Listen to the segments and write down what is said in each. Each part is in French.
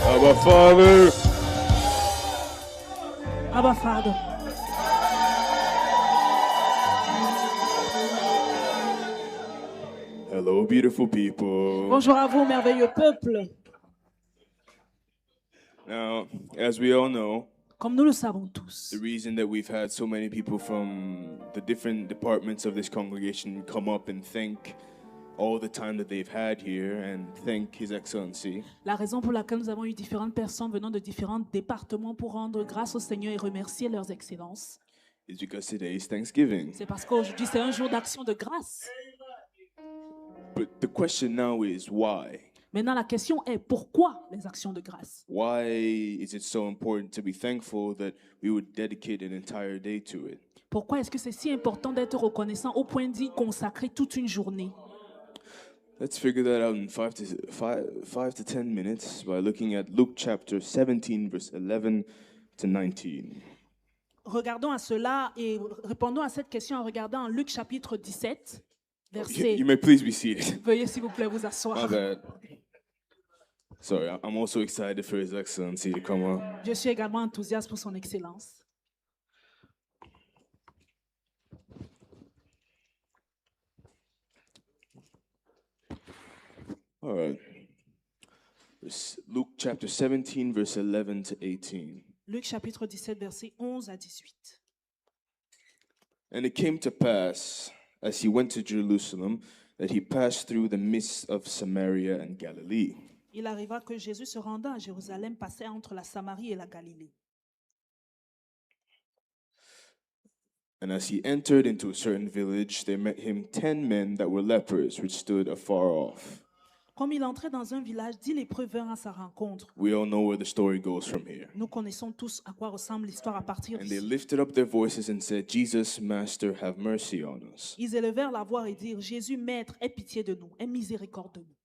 Abba Father. Abba Father. Hello, beautiful people. Bonjour à vous, merveilleux peuple. Now, as we all know, Comme nous le savons tous, the reason that we've had so many people from the different departments of this congregation come up and thank all the time that they've had here and thank His Excellency la raison pour laquelle nous avons eu différentes personnes venant de différents départements pour rendre grâce au Seigneur et remercier leurs excellences, is because today is Thanksgiving. c'est parce qu'aujourd'hui c'est un jour d'action de grâce. But the question now is why? Maintenant, la question est pourquoi les actions de grâce? Why is it so important to be thankful that we would dedicate an entire day to it? Pourquoi est-ce que c'est si important d'être reconnaissant au point d'y consacrer toute une journée? Let's figure that out in 5 to 10 minutes by looking at Luke chapter 17, verse 11 to 19. Regardons à cela et répondons à cette question en regardant Luc chapitre 17, verset... You may please be seated. Veuillez s'il vous plaît vous asseoir. My bad. Sorry, I'm also excited for His Excellency to come up. Je suis également enthousiaste pour son excellence. All right. Luke chapter 17, verse 11 to 18. Luc chapitre 17, verset 11 à 18. And it came to pass, as he went to Jerusalem, that he passed through the midst of Samaria and Galilee. Il arriva que Jésus se rendant à Jérusalem passait entre la Samarie et la Galilée. And as he entered into a certain village, there met him 10 men that were lepers, which stood afar off. Comme il entrait dans un village, 10 lépreux vinrent à sa rencontre. We all know where the story goes from here. Nous connaissons tous à quoi ressemble l'histoire à partir And they d'ici. lifted up their voices and said, Jesus, Master, have mercy on us. Ils élevèrent la voix et dirent, Jésus, Maître, aie pitié de nous, aie miséricorde de nous.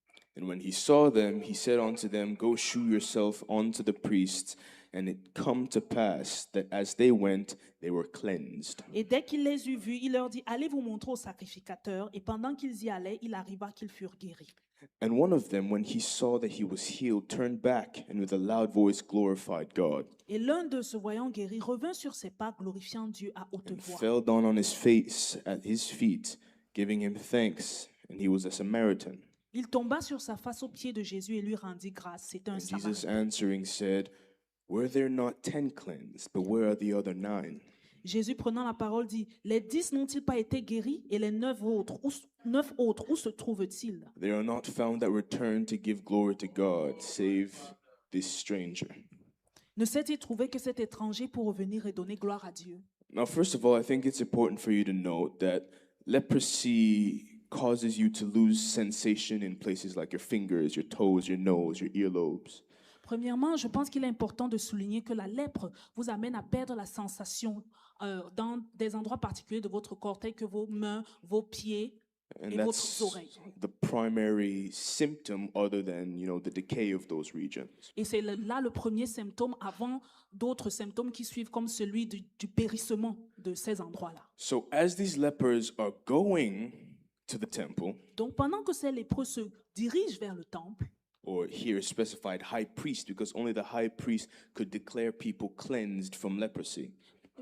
And when he saw them, he said unto them, Go shew yourself unto the priests. And it come to pass that as they went, they were cleansed. Et dès qu'il les eut vus, il leur dit, allez vous montrer au sacrificateur. Et pendant qu'ils y allaient, il arriva qu'ils furent guéris. And one of them, when he saw that he was healed, turned back and with a loud voice glorified God. Et l'un d'eux, se voyant guéri, revint sur ses pas, glorifiant Dieu à haute And voix. fell down on his face at his feet, giving him thanks. And he was a Samaritan. Il tomba sur sa face aux pieds de Jésus et lui rendit grâce. C'était un And Jesus Samaritain. answering said, Were there not 10 cleansed, but where are the other 9? Jésus prenant la parole dit, les 10 n'ont-ils pas été guéris et les 9 autres, où se trouvent-ils? They are not found that return to give glory to God, save this stranger. Ne s'est-il trouvé que cet étranger pour revenir et donner gloire à Dieu? Now, first of all, I think it's important for you to note that leprosy causes you to lose sensation in places like your fingers, your toes, your nose, your earlobes. Premièrement, je pense qu'il est important de souligner que la lèpre vous amène à perdre la sensation dans des endroits particuliers de votre corps, tels que vos mains, vos pieds And et that's vos oreilles. the primary symptom other than, the decay of those regions. Et c'est là le premier symptôme avant d'autres symptômes qui suivent, comme celui du périssement de ces endroits-là. So as these lepers are going to the temple, Donc pendant que ces lépreux se dirigent vers le temple, or here specified high priest, because only the high priest could declare people cleansed from leprosy.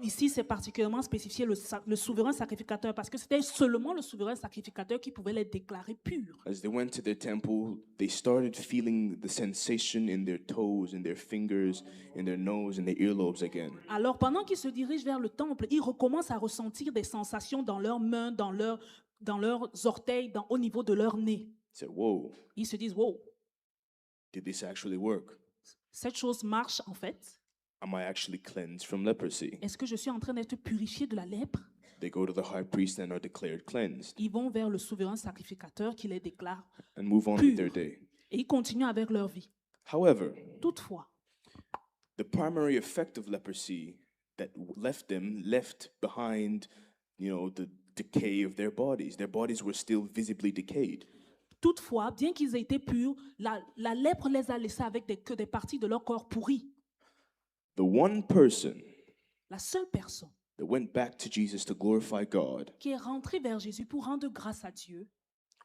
ici c'est particulièrement spécifié le souverain sacrificateur, parce que c'était seulement le souverain sacrificateur qui pouvait les déclarer purs. As they went to their temple, they started feeling the sensation in their toes, in their fingers, in their nose, in their earlobes again. Alors pendant qu'ils se dirigent vers le temple, ils recommencent à ressentir des sensations dans leurs mains, dans leurs orteils, au niveau de leur nez. Said, whoa, Ils se disent, wow, did this actually work? cette chose marche en fait. Am I actually cleansed from leprosy? Est-ce que je suis en train d'être purifié de la lèpre? They go to the high priest and are declared cleansed Ils vont vers le souverain sacrificateur qui les déclare and move on with their purs. day. Et ils continuent avec leur vie. However, Toutefois, the primary effect of leprosy that left behind, the decay of their bodies. Their bodies were still visibly decayed. toutefois, bien qu'ils aient été purs, la lèpre les a laissés avec que des parties de leur corps pourries. The one person La seule personne that went back to Jesus to glorify God qui est rentrée vers Jésus pour rendre grâce à Dieu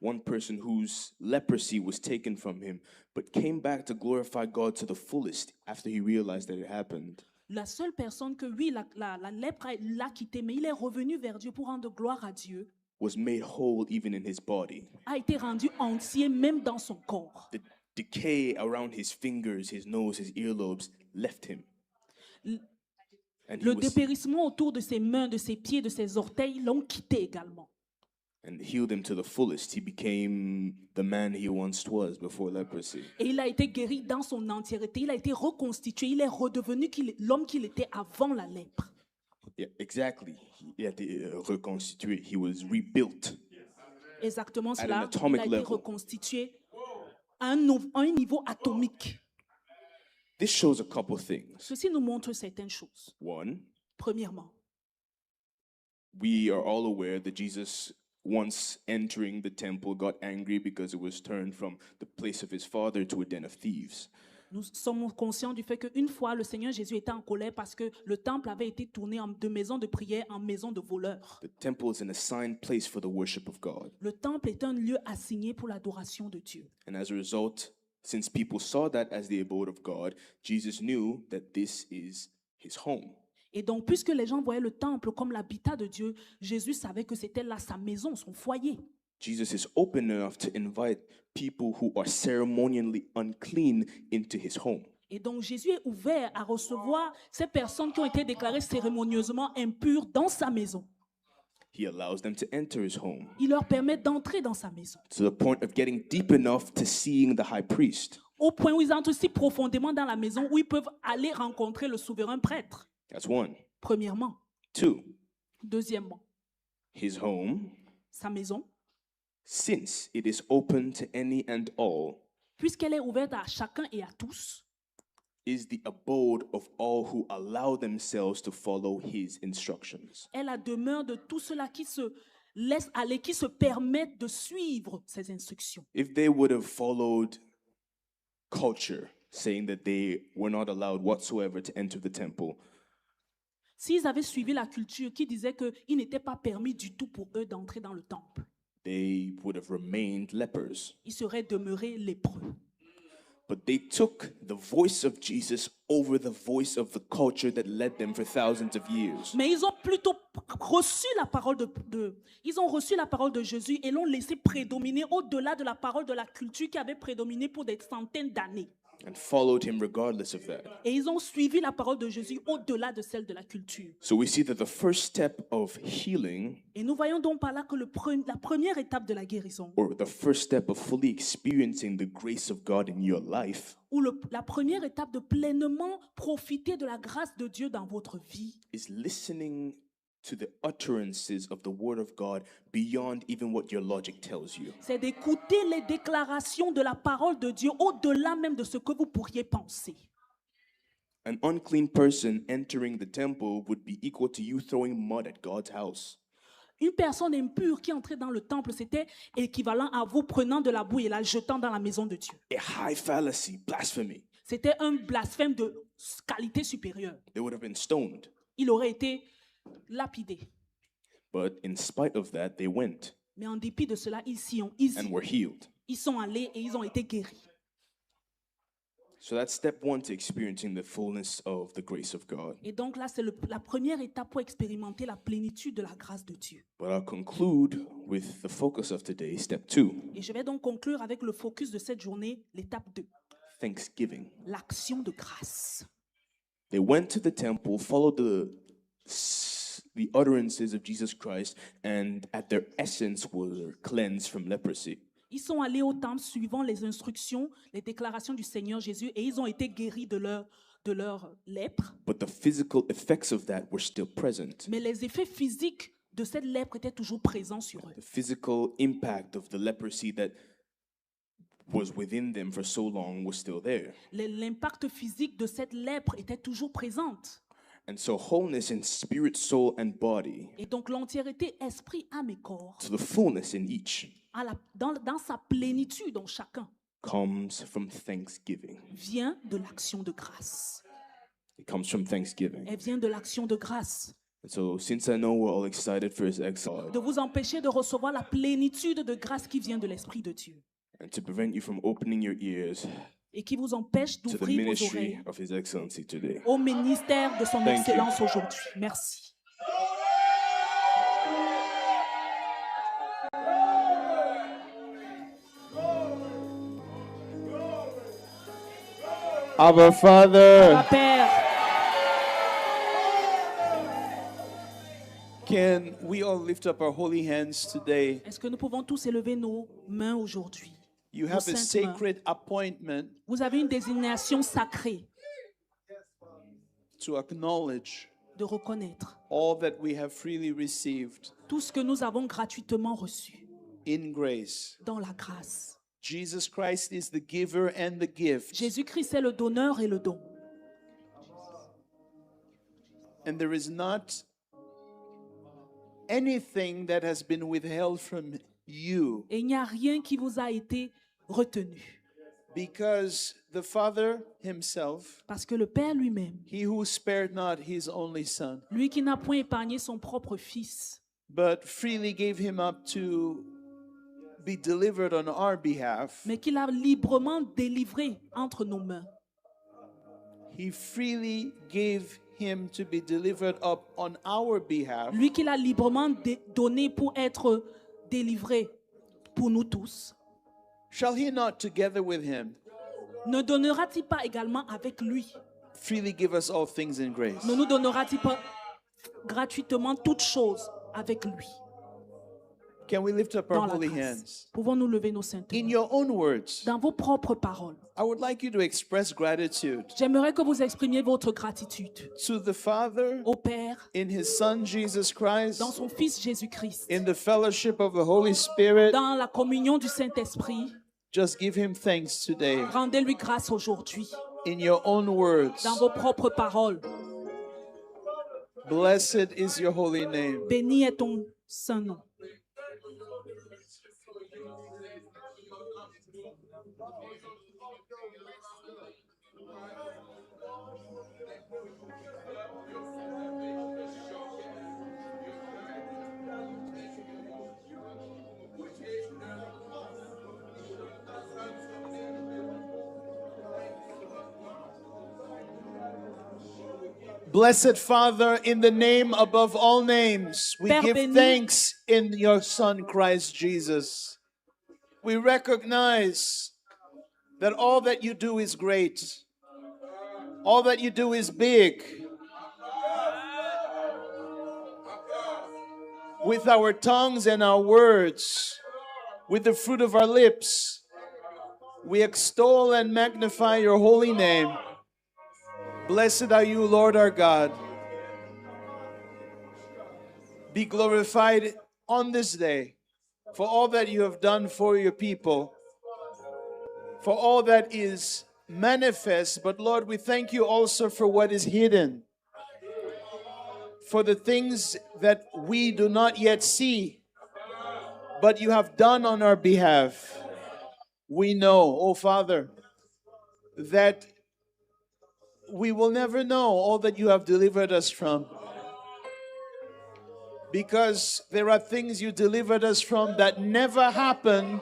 one person whose leprosy was taken from him, but came back to glorify God to the fullest after he realized that it happened. La seule personne que, oui, la lèpre l'a quitté, mais il est revenu vers Dieu pour rendre gloire à Dieu, Was made whole even in his body. a été rendu entier même dans son corps. The decay around his fingers, his nose, his earlobes left him. And he Le was dépérissement autour de ses mains, de ses pieds, de ses orteils l'ont quitté également. and healed him to the fullest. He became the man he once was before leprosy. Et il a été guéri dans son entièreté. Il a été reconstitué. Il est redevenu l'homme qu'il était avant la lèpre. Yeah, exactly. He had to reconstitute. He was rebuilt. Exactement an cela. Il atomic a été level. reconstitué à un niveau atomique. This shows a couple things. Ceci nous montre certaines choses. One, Premièrement, we are all aware that Jesus, once entering the temple, got angry because it was turned from the place of his father to a den of thieves. nous sommes conscients du fait qu'une fois, le Seigneur Jésus était en colère parce que le temple avait été tourné de maison de prière en maison de voleurs. The temple is an assigned place for the worship of God. Le temple est un lieu assigné pour l'adoration de Dieu. And as a result, since people saw that as the abode of God, Jesus knew that this is his home. Et donc, puisque les gens voyaient le temple comme l'habitat de Dieu, Jésus savait que c'était là sa maison, son foyer. Jesus is open enough to invite people who are ceremonially unclean into his home. Et donc, Jésus est ouvert à recevoir ces personnes qui ont été déclarées cérémonieusement impures dans sa maison. He allows them to enter his home Il leur permet d'entrer dans sa maison, to the point of getting deep enough to seeing the high priest. au point où ils entrent si profondément dans la maison où ils peuvent aller rencontrer le souverain prêtre. That's one. Premièrement. Two, Deuxièmement, his home, sa maison, since it is open to any and all, puisqu'elle est ouverte à chacun et à tous, is the abode of all who allow themselves to follow his instructions. est la demeure de tous ceux-là qui se laissent aller, qui se permettent de suivre ses instructions. If they would have followed culture, saying that they were not allowed whatsoever to enter the temple, S'ils avaient suivi la culture qui disait qu'il n'était pas permis du tout pour eux d'entrer dans le temple, they would have remained lepers. ils seraient demeurés lépreux. But they took the voice of Jesus over the voice of the culture that led them for thousands of years. Mais ils ont plutôt reçu la parole ils ont reçu la parole de Jésus et l'ont laissé prédominer au-delà de la parole de la culture qui avait prédominé pour des centaines d'années. And followed him regardless of that. Et ils ont suivi la parole de Jésus au-delà de celle de la culture. So we see that the first step of healing, Et nous voyons donc par là que la première étape de la guérison, or the first step of fully experiencing the grace of God in your life, ou la première étape de pleinement profiter de la grâce de Dieu dans votre vie, is listening to the utterances of the word of God beyond even what your logic tells you. c'est d'écouter les déclarations de la parole de Dieu au-delà même de ce que vous pourriez penser. An unclean person entering the temple would be equal to you throwing mud at God's house. Une personne impure qui entrait dans le temple, c'était équivalent à vous prenant de la boue et la jetant dans la maison de Dieu. A high fallacy, blasphemy. C'était un blasphème de qualité supérieure. They would have been stoned. Il aurait été lapidé. But in spite of that, they went Mais en dépit de cela, ils and were healed. sont allés et ils ont été guéris. So that's step one to experiencing the fullness of the grace of God. Et donc là, c'est la première étape pour expérimenter la plénitude de la grâce de Dieu. But I'll conclude with the focus of today, step two, Et je vais donc conclure avec le focus de cette journée, l'étape 2, thanksgiving. l'action de grâce. They went to the temple, followed the utterances of Jesus Christ, and at their essence were cleansed from leprosy. Ils sont allés au temple suivant les instructions, les déclarations du Seigneur Jésus et ils ont été guéris de leur lèpre. But the physical effects of that were still present. Mais les effets physiques de cette lèpre étaient toujours présents sur eux. The physical impact of the leprosy that was within them for so long was still there. L'impact physique de cette lèpre était toujours présente. And so wholeness in spirit, soul, and body, Et donc l'entièreté, esprit, âme et corps, to the fullness in each, dans sa plénitude en chacun, comes from thanksgiving. vient de l'action de grâce. It comes from thanksgiving. Elle vient de l'action de grâce. So since I know we're all excited for his excellence, de vous empêcher de recevoir la plénitude de grâce qui vient de l'Esprit de Dieu and to prevent you from opening your ears et qui vous empêche to the d'ouvrir vos ministry oreilles of his excellency today. au ministère de son Thank you. excellence aujourd'hui. Merci. Our Father, Père, can we all lift up our holy hands today? est-ce que nous pouvons tous élever nos mains aujourd'hui? You have a saintes mains. sacred appointment Vous avez une désignation sacrée to acknowledge de reconnaître all that we have freely received tout ce que nous avons gratuitement reçu in grace. dans la grâce. Jesus Christ is the giver and the gift, Jésus-Christ est le donneur et le don. and there is not anything that has been withheld from you, Et il n'y a rien qui vous a été retenu. because the Father himself, Parce que le Père lui-même, he who spared not his only Son, lui qui n'a point épargné son propre Fils, but freely gave him up to be delivered on our behalf, mais qu'il a librement délivré entre nos mains. he freely gave him to be delivered up on our behalf, Lui qu'il a librement donné pour être délivré pour nous tous. shall he not together with him Ne donnera-t-il pas également avec lui? freely give us all things in grace? Ne nous donnera-t-il pas gratuitement toutes choses avec lui? Can we lift up our Dans la holy grâce. hands? Pouvons-nous lever nos saintes In mains? your own words, Dans vos propres paroles, I would like you to express gratitude j'aimerais que vous exprimiez votre gratitude to the Father au Père, in his Son Jesus Christ, dans son Fils Jésus-Christ, in the fellowship of the Holy Spirit. dans la communion du Saint-Esprit. Just give him thanks today Rendez-lui grâce aujourd'hui, in your own words. dans vos propres paroles. Blessed is your holy name. Béni est ton saint nom. Blessed Father, in the name above all names, we Père give béni. thanks in your Son Christ Jesus. We recognize that all that you do is great. All that you do is big. With our tongues and our words, with the fruit of our lips, we extol and magnify your holy name. Blessed are you, Lord our God. Be glorified on this day for all that you have done for your people, for all that is manifest. But Lord, we thank you also for what is hidden, for the things that we do not yet see, but you have done on our behalf. We know, oh Father, that we will never know all that you have delivered us from, because there are things you delivered us from that never happened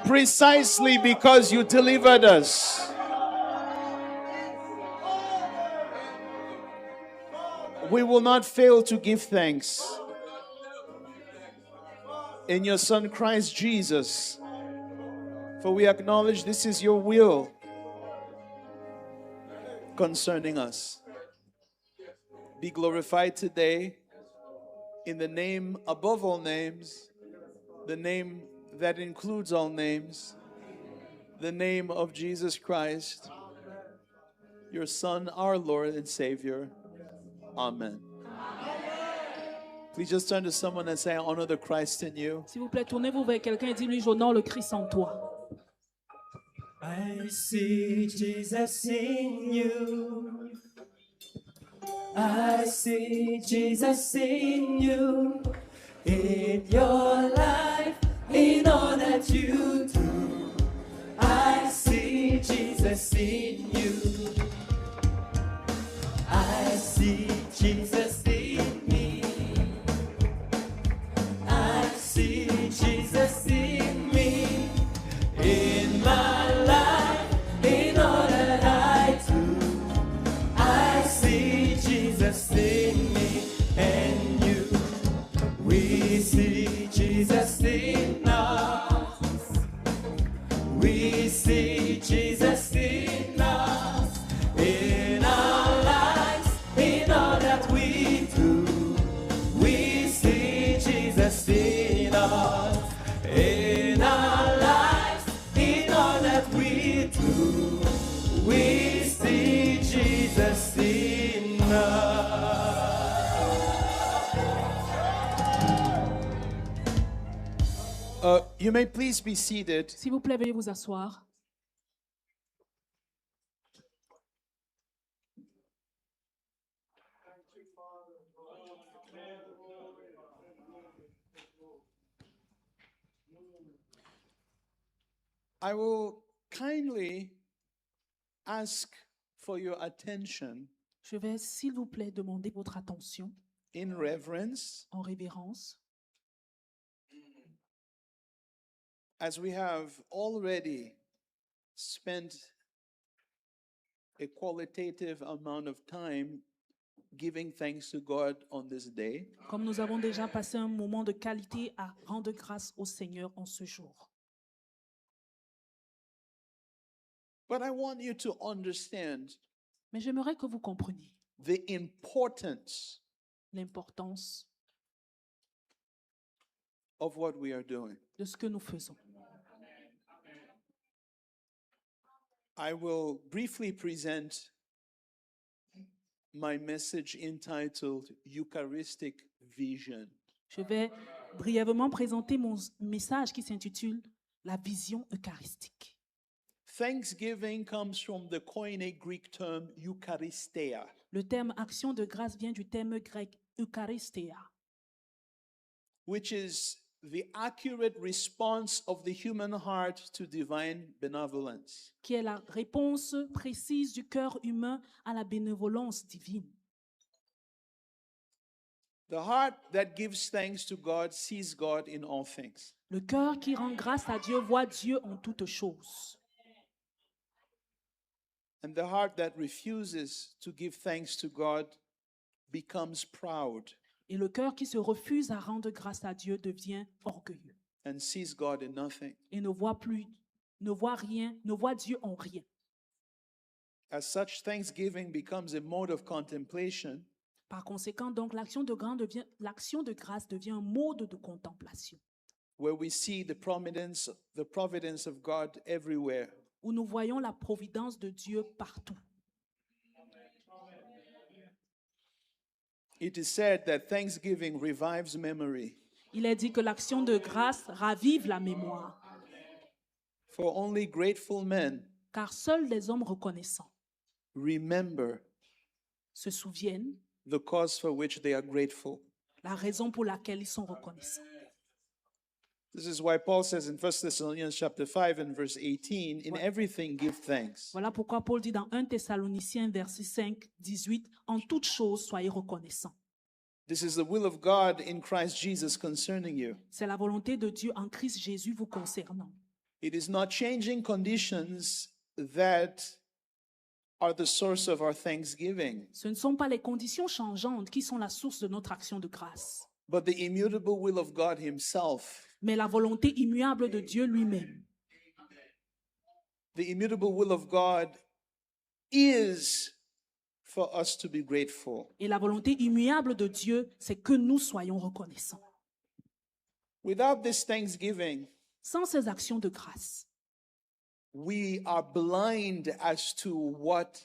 precisely because you delivered us. We will not fail to give thanks in your Son Christ Jesus, for we acknowledge this is your will concerning us. Be glorified today in the name above all names, the name that includes all names, the name of Jesus Christ, your Son, our Lord and Savior. Amen. Please just turn to someone and say, I honor the Christ in you. S'il vous plaît, tournez-vous vers quelqu'un et dis-lui, j'honore le Christ en toi. I see Jesus in you. I see Jesus in you. In your life, in all that you do. I see Jesus in you. I see Jesus You may please be seated. S'il vous plaît, veuillez vous asseoir. I will kindly ask for your attention Je vais, s'il vous plaît, demander votre attention in reverence en révérence. as we have already spent a qualitative amount of time giving thanks to God on this day. Comme nous avons déjà passé un moment de qualité à rendre grâce au Seigneur en ce jour. But I want you to understand Mais j'aimerais que vous compreniez the importance l'importance of what we are doing. de ce que nous faisons. I will briefly present my message entitled Eucharistic Vision. Je vais brièvement présenter mon message qui s'intitule « La vision eucharistique ». Thanksgiving comes from the Koine Greek term Eucharistia, Le terme action de grâce vient du terme grec eucharistia, which is the accurate response of the human heart to divine benevolence. qui est la réponse précise du cœur humain à la bénévolence divine. The heart that gives thanks to God sees God in all things. Le cœur qui rend grâce à Dieu voit Dieu en toutes choses. And the heart that refuses to give thanks to God becomes proud Et le cœur qui se refuse à rendre grâce à Dieu devient orgueilleux and sees God in nothing. et ne voit rien, ne voit Dieu en rien. As such, thanksgiving becomes a mode of contemplation Par conséquent, donc, l'action de grâce devient un mode de contemplation where we see the providence of God everywhere. où nous voyons la providence de Dieu partout. It is said that thanksgiving revives memory, Il est dit que l'action de grâce ravive la mémoire, for only grateful men car seuls les hommes reconnaissants remember se souviennent the cause for which they are grateful. la raison pour laquelle ils sont reconnaissants. This is why Paul says in 1 Thessalonians chapter 5 and verse 18, in everything give thanks. Voilà pourquoi Paul dit dans 1 Thessaloniciens, verset 5, 18, « En toutes choses, soyez reconnaissants. This is the will of God in Christ Jesus concerning you. C'est la volonté de Dieu en Christ Jésus vous concernant. It is not changing conditions that are the source of our thanksgiving, Ce ne sont pas les conditions changeantes qui sont la source de notre action de grâce, but the immutable will of God himself. mais la volonté immuable de Dieu lui-même. The immutable will of God is for us to be grateful. Et la volonté immuable de Dieu, c'est que nous soyons reconnaissants. Without this thanksgiving, Sans ces actions de grâce, we are blind as to what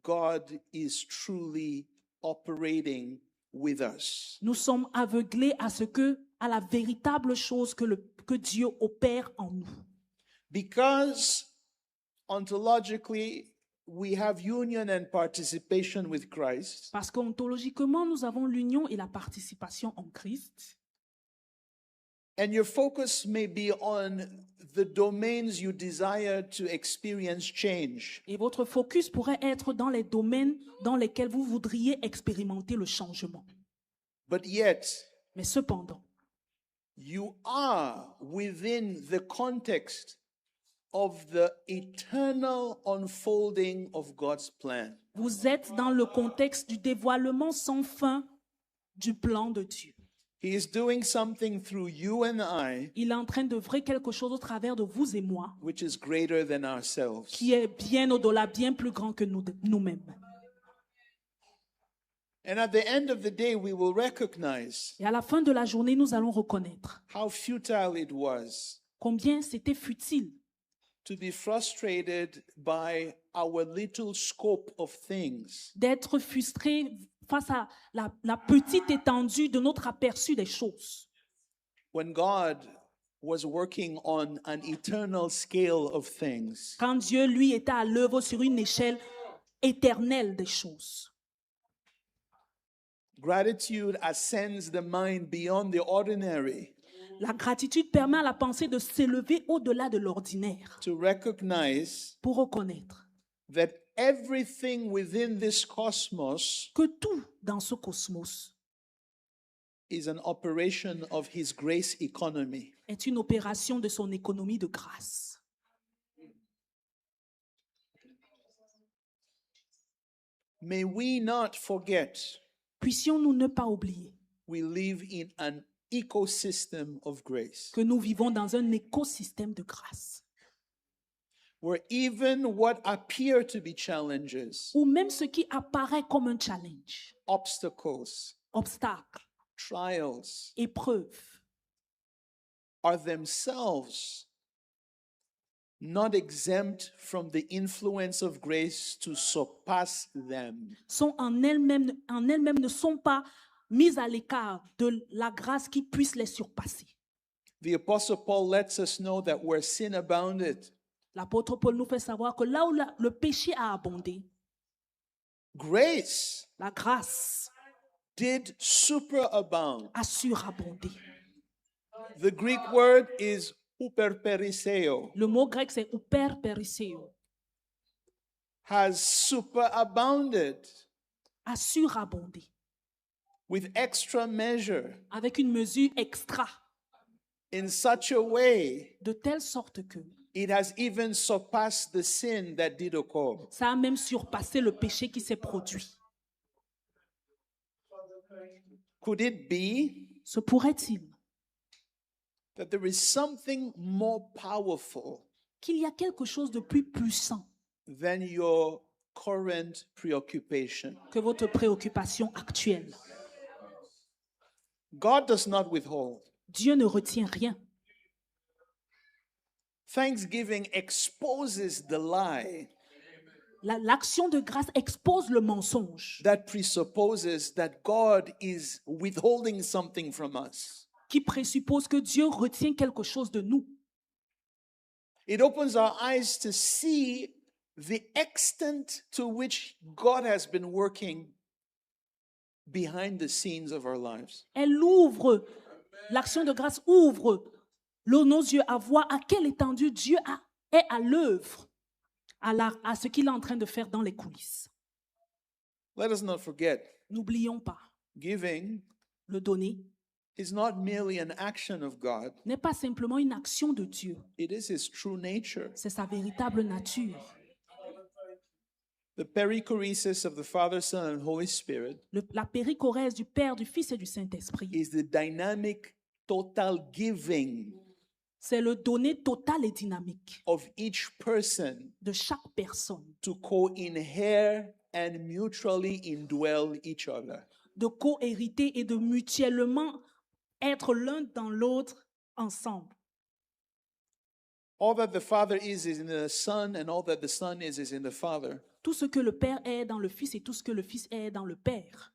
God is truly operating with us. nous sommes aveuglés à la véritable chose que Dieu opère en nous. Because ontologically, we have union and participation with Christ, Parce qu'ontologiquement, nous avons l'union et la participation en Christ. and your focus may be on the domains you desire to experience change. Et votre focus pourrait être dans les domaines dans lesquels vous voudriez expérimenter le changement. But yet, Mais cependant, you are within the context of the eternal unfolding of God's plan. vous êtes dans le contexte du dévoilement sans fin du plan de Dieu. He is doing something through you and I, Il est en train d'œuvrer quelque chose au travers de vous et moi, which is greater than ourselves. qui est bien au-delà, bien plus grand que nous-mêmes. And at the end of the day, we will recognize Et à la fin de la journée, nous allons reconnaître how futile it was combien c'était futile to be frustrated by our little scope of things d'être frustré face à la petite étendue de notre aperçu des choses. when God was working on an eternal scale of things, Quand Dieu, lui, était à l'œuvre sur une échelle éternelle des choses. gratitude ascends the mind beyond the ordinary La gratitude permet à la pensée de s'élever au-delà de l'ordinaire to recognize pour reconnaître that everything within this cosmos que tout dans ce cosmos is an operation of His grace economy. est une opération de son économie de grâce. May we not forget Puissions-nous ne pas oublier we live in an ecosystem of grace, que nous vivons dans un écosystème de grâce, where even what appear to be challenges, où même ce qui apparaît comme un challenge, obstacles, obstacle, trials, épreuve, are themselves not exempt from the influence of grace to surpass them. sont en elles-mêmes ne sont pas mises à l'écart de la grâce qui puisse les surpasser. The Apostle Paul lets us know that where sin abounded, L'apôtre Paul nous fait savoir que là où le péché a abondé, grace la grâce did superabound. a surabondé. The Greek word is hyperperiseo, Le mot grec c'est hyperperiseo, has superabounded a surabondé, with extra measure avec une mesure extra, in such a way de telle sorte que it has even surpassed the sin that did occur. ça a même surpassé le péché qui s'est produit. Could it be Se pourrait-il that there is something more powerful qu'il y a quelque chose de plus puissant than your current preoccupation? que votre préoccupation actuelle? God does not withhold. Dieu ne retient rien. Thanksgiving exposes the lie L'action de grâce expose le mensonge that presupposes that God is withholding something from us. qui présuppose que Dieu retient quelque chose de nous. It opens our eyes to see the extent to which God has been working behind the scenes of our lives. Elle ouvre, l'action de grâce ouvre nos yeux à voir à quelle étendue Dieu est à l'œuvre, à ce qu'il est en train de faire dans les coulisses. Let us not forget, N'oublions pas, giving le donner is not merely an action of God, n'est pas simplement une action de Dieu, it is His true nature. c'est sa véritable nature. The perichoresis of the Father, Son, and Holy Spirit La périchorèse du Père, du Fils et du Saint-Esprit, is the dynamic, total giving c'est le donner total et dynamique of each person de chaque personne, to co-inherit and mutually indwell each other. de co-hériter et de mutuellement être l'un dans l'autre ensemble. All that the Father is in the Son, and all that the Son is in the Father. Tout ce que le Père est dans le Fils et tout ce que le Fils est dans le Père.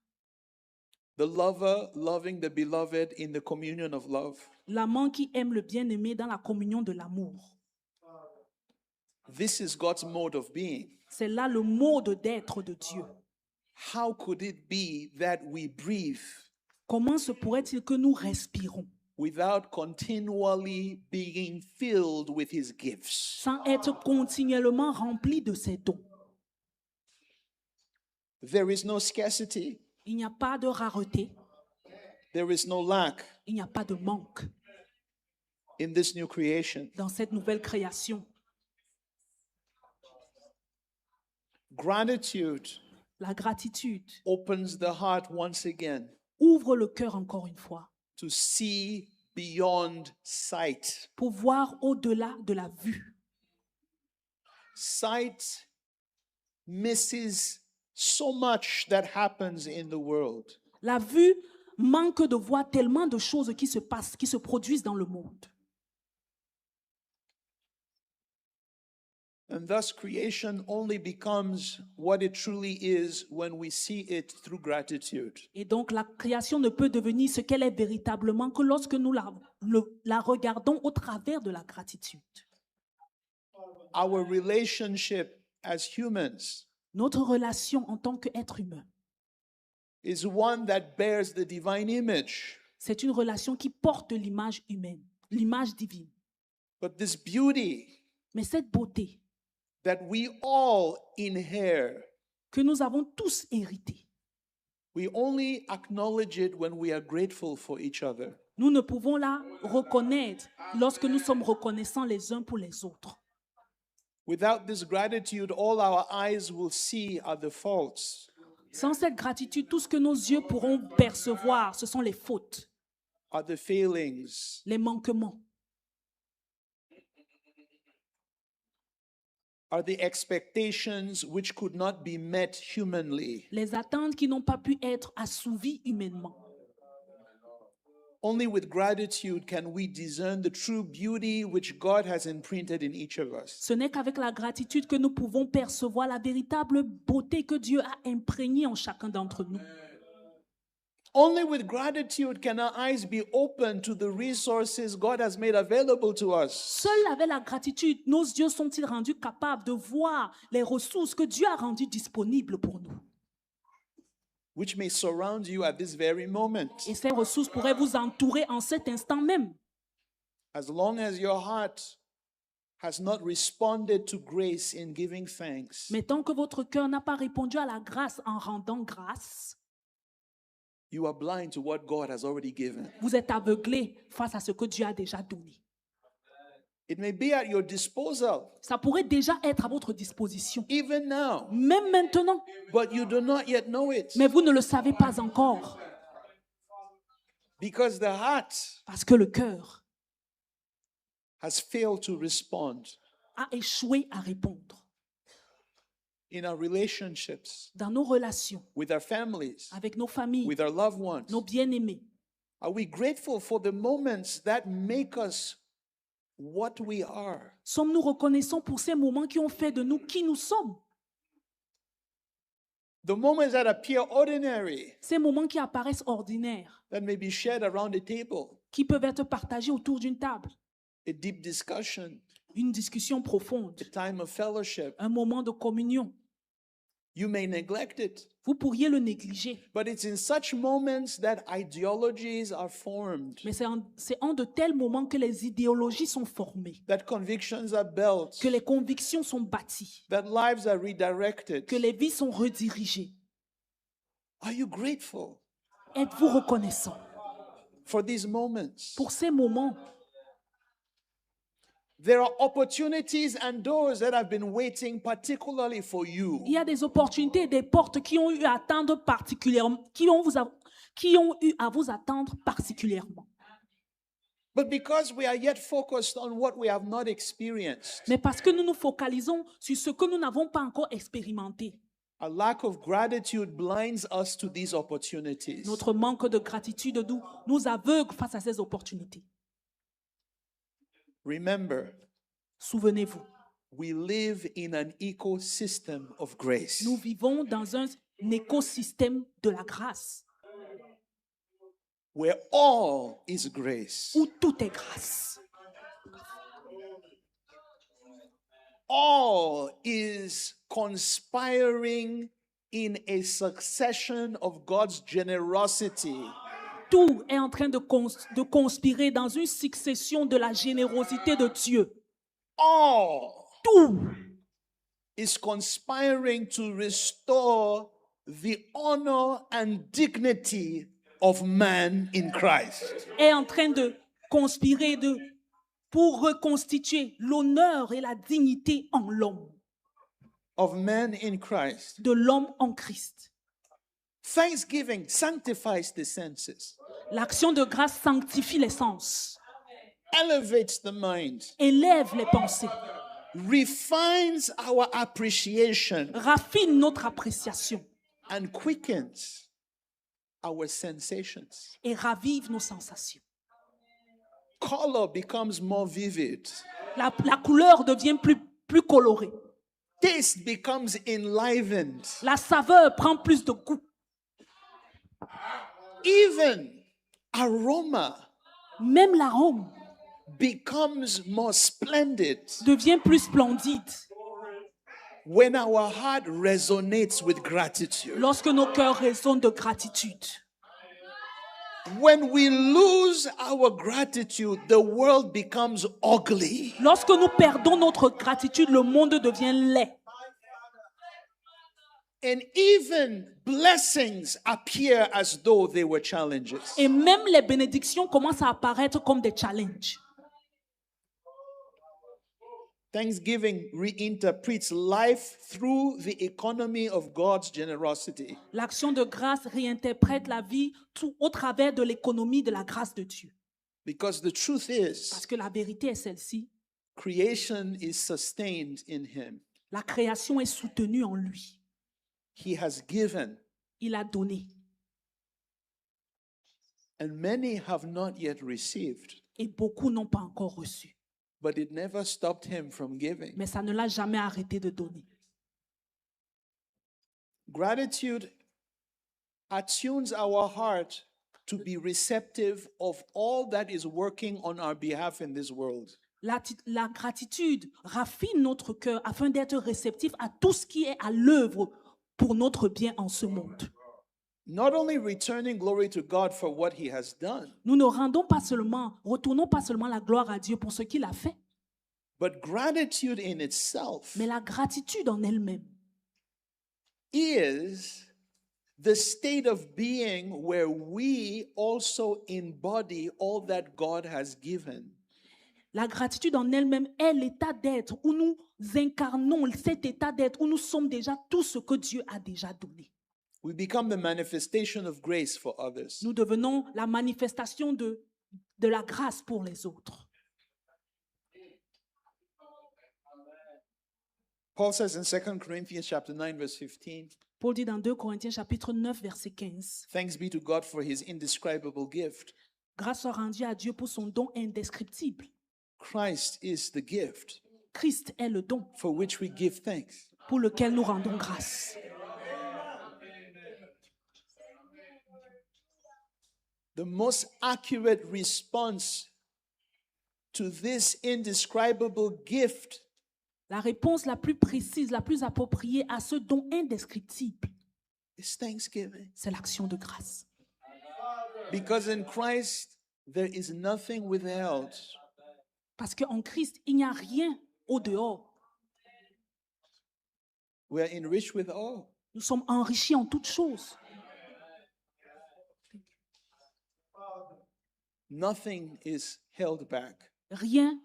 The lover loving the beloved in the communion of love. L'amant qui aime le bien-aimé dans la communion de l'amour. This is God's mode of being. C'est là le mode d'être de Dieu. How could it be that we breathe Comment se pourrait-il que nous respirons without continually being filled with His gifts? sans être continuellement remplis de ses dons? There is no scarcity. Il n'y a pas de rareté, There is no lack il n'y a pas de manque in this new creation. dans cette nouvelle création. Gratitude La gratitude opens the heart once again ouvre le cœur encore une fois to see beyond sight. pour voir au-delà de la vue. Sight misses so much that happens in the world. La vue manque de voir tellement de choses qui se passent, qui se produisent dans le monde. And thus, creation only becomes what it truly is when we see it through gratitude. Et donc la création ne peut devenir ce qu'elle est véritablement que lorsque nous la regardons au travers de la gratitude. Our relationship as humans Notre relation en tant qu'être humain, is one that bears the divine image. c'est une relation qui porte l'image humaine, l'image divine. But this beauty Mais cette beauté that we all inherit, que nous avons tous héritée, we only acknowledge it when we are grateful for each other. nous ne pouvons la reconnaître lorsque nous sommes reconnaissants les uns pour les autres. Without this gratitude, all our eyes will see are the faults. Sans cette gratitude, tout ce que nos yeux pourront percevoir, ce sont les fautes, Are the failings, les manquements, are the expectations which could not be met humanly. les attentes qui n'ont pas pu être assouvies humainement. Only with gratitude can we discern the true beauty which God has imprinted in each of us. Ce n'est qu'avec la gratitude que nous pouvons percevoir la véritable beauté que Dieu a imprégnée en chacun d'entre nous. Only with gratitude can our eyes be open to the resources God has made available to us. Seul avec la gratitude, nos yeux sont-ils rendus capables de voir les ressources que Dieu a rendues disponibles pour nous. Which may surround you at this very moment. Et ces ressources pourraient vous entourer en cet instant même. As long as your heart has not responded to grace in giving thanks, Mais tant que votre cœur n'a pas répondu à la grâce en rendant grâce, you are blind to what God has already given. vous êtes aveuglé face à ce que Dieu a déjà donné. It may be at your disposal, Ça pourrait déjà être à votre disposition, even now, même maintenant, but you do not yet know it. mais vous ne le savez pas encore, Because the heart parce que le cœur has failed to respond a échoué à répondre. in our relationships, Dans nos relations, with our families, avec nos familles, with our loved ones. nos bien-aimés, Are we grateful for the moments that make us what we are? sommes-nous reconnaissants pour ces moments qui ont fait de nous qui nous sommes? The moments that appear ordinary, Ces moments qui apparaissent ordinaires, that may be shared around the table, qui peuvent être partagés autour d'une table, a deep discussion, une discussion profonde, a time of fellowship. un moment de communion. You may neglect it, Vous pourriez le négliger, but it's in such moments that ideologies are formed, mais c'est en de tels moments que les idéologies sont formées, that convictions are built, que les convictions sont bâties, that lives are redirected. que les vies sont redirigées. Are you grateful Êtes-vous reconnaissant for these moments? pour ces moments? There are opportunities and doors that have been waiting particularly for you. Il y a des opportunités et des portes qui ont eu à attendre particulièrement, qui ont eu à vous attendre particulièrement. But because we are yet focused on what we have not experienced, Mais parce que nous nous focalisons sur ce que nous n'avons pas encore expérimenté, a lack of gratitude blinds us to these opportunities. notre manque de gratitude nous aveugle face à ces opportunités. Remember, Souvenez-vous, we live in an ecosystem of grace. nous vivons dans un écosystème de la grâce Where all is grace. où tout est grâce. All is conspiring in a succession of God's generosity. Tout est en train de conspirer dans une succession de la générosité de Dieu. All Tout is conspiring to restore the honor and dignity of man in Christ. est en train de conspirer pour reconstituer l'honneur et la dignité en l'homme, Of man in Christ. de l'homme en Christ. Thanksgiving sanctifies the senses, L'action de grâce sanctifie les sens, elevates the mind, élève les pensées, refines our appreciation, raffine notre appréciation and quickens our sensations. et ravive nos sensations. Color becomes more vivid. La couleur devient plus coloré. Taste becomes enlivened. La saveur prend plus de goût. Even aroma Même l'arôme becomes more splendid devient plus splendide when our heart resonates with gratitude. lorsque nos cœurs résonnent de gratitude. When we lose our gratitude, the world becomes ugly. Lorsque nous perdons notre gratitude, le monde devient laid. And even blessings appear as though they were challenges. Et même les bénédictions commencent à apparaître comme des challenges. Thanksgiving reinterprets life through the economy of God's generosity. L'action de grâce réinterprète la vie tout au travers de l'économie de la grâce de Dieu. Because the truth Parce is, que la vérité est celle-ci. creation is sustained in Him. La création est soutenue en lui. He has given, Il a donné. and many have not yet received. Et beaucoup n'ont pas encore reçu. But it never stopped Him from giving. Mais ça ne l'a jamais arrêté de donner. Gratitude attunes our heart to be receptive of all that is working on our behalf in this world. La gratitude raffine notre cœur afin d'être réceptif à tout ce qui est à l'œuvre pour notre bien en ce monde. Not only returning glory to God for what He has done, Nous ne retournons pas seulement la gloire à Dieu pour ce qu'il a fait, but gratitude in itself mais la gratitude en elle-même is the state of being where we also embody all that God has given. La gratitude en elle-même est l'état d'être où nous incarnons cet état d'être où nous sommes déjà tout ce que Dieu a déjà donné. We become the manifestation of grace for others. Nous devenons la manifestation de la grâce pour les autres. Paul says in 2 Corinthians chapter 9 verse 15, Paul dit dans 2 Corinthiens chapitre 9 verset 15, thanks be to God for His indescribable gift. grâce soit rendue à Dieu pour son don indescriptible. Christ is the gift Christ est le don for which we give thanks. pour lequel nous rendons grâce. The most accurate response to this indescribable gift La réponse la plus précise, la plus appropriée à ce don indescriptible, is thanksgiving. c'est l'action de grâce. Because in Christ there is nothing withheld. Parce qu'en Christ, il n'y a rien au dehors. We are enriched with all. Nous sommes enrichis en toutes choses. Nothing is held back. Rien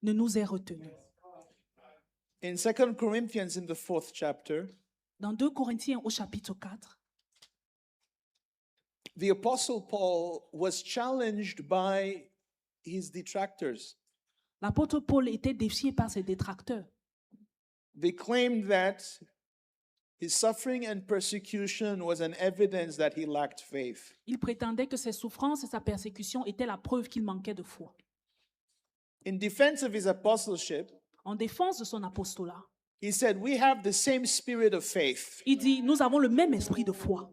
ne nous est retenu. In 2 Corinthians in the 4th chapter, Dans 2 Corinthiens au chapitre 4, the apostle Paul was challenged by his detractors. l'apôtre Paul était défié par ses détracteurs. They claimed that his suffering and persecution was an evidence that he lacked faith. Il prétendait que ses souffrances et sa persécution étaient la preuve qu'il manquait de foi. In defense of his apostleship, En défense de son apostolat, he said, we have the same spirit of faith, il dit, nous avons le même esprit de foi,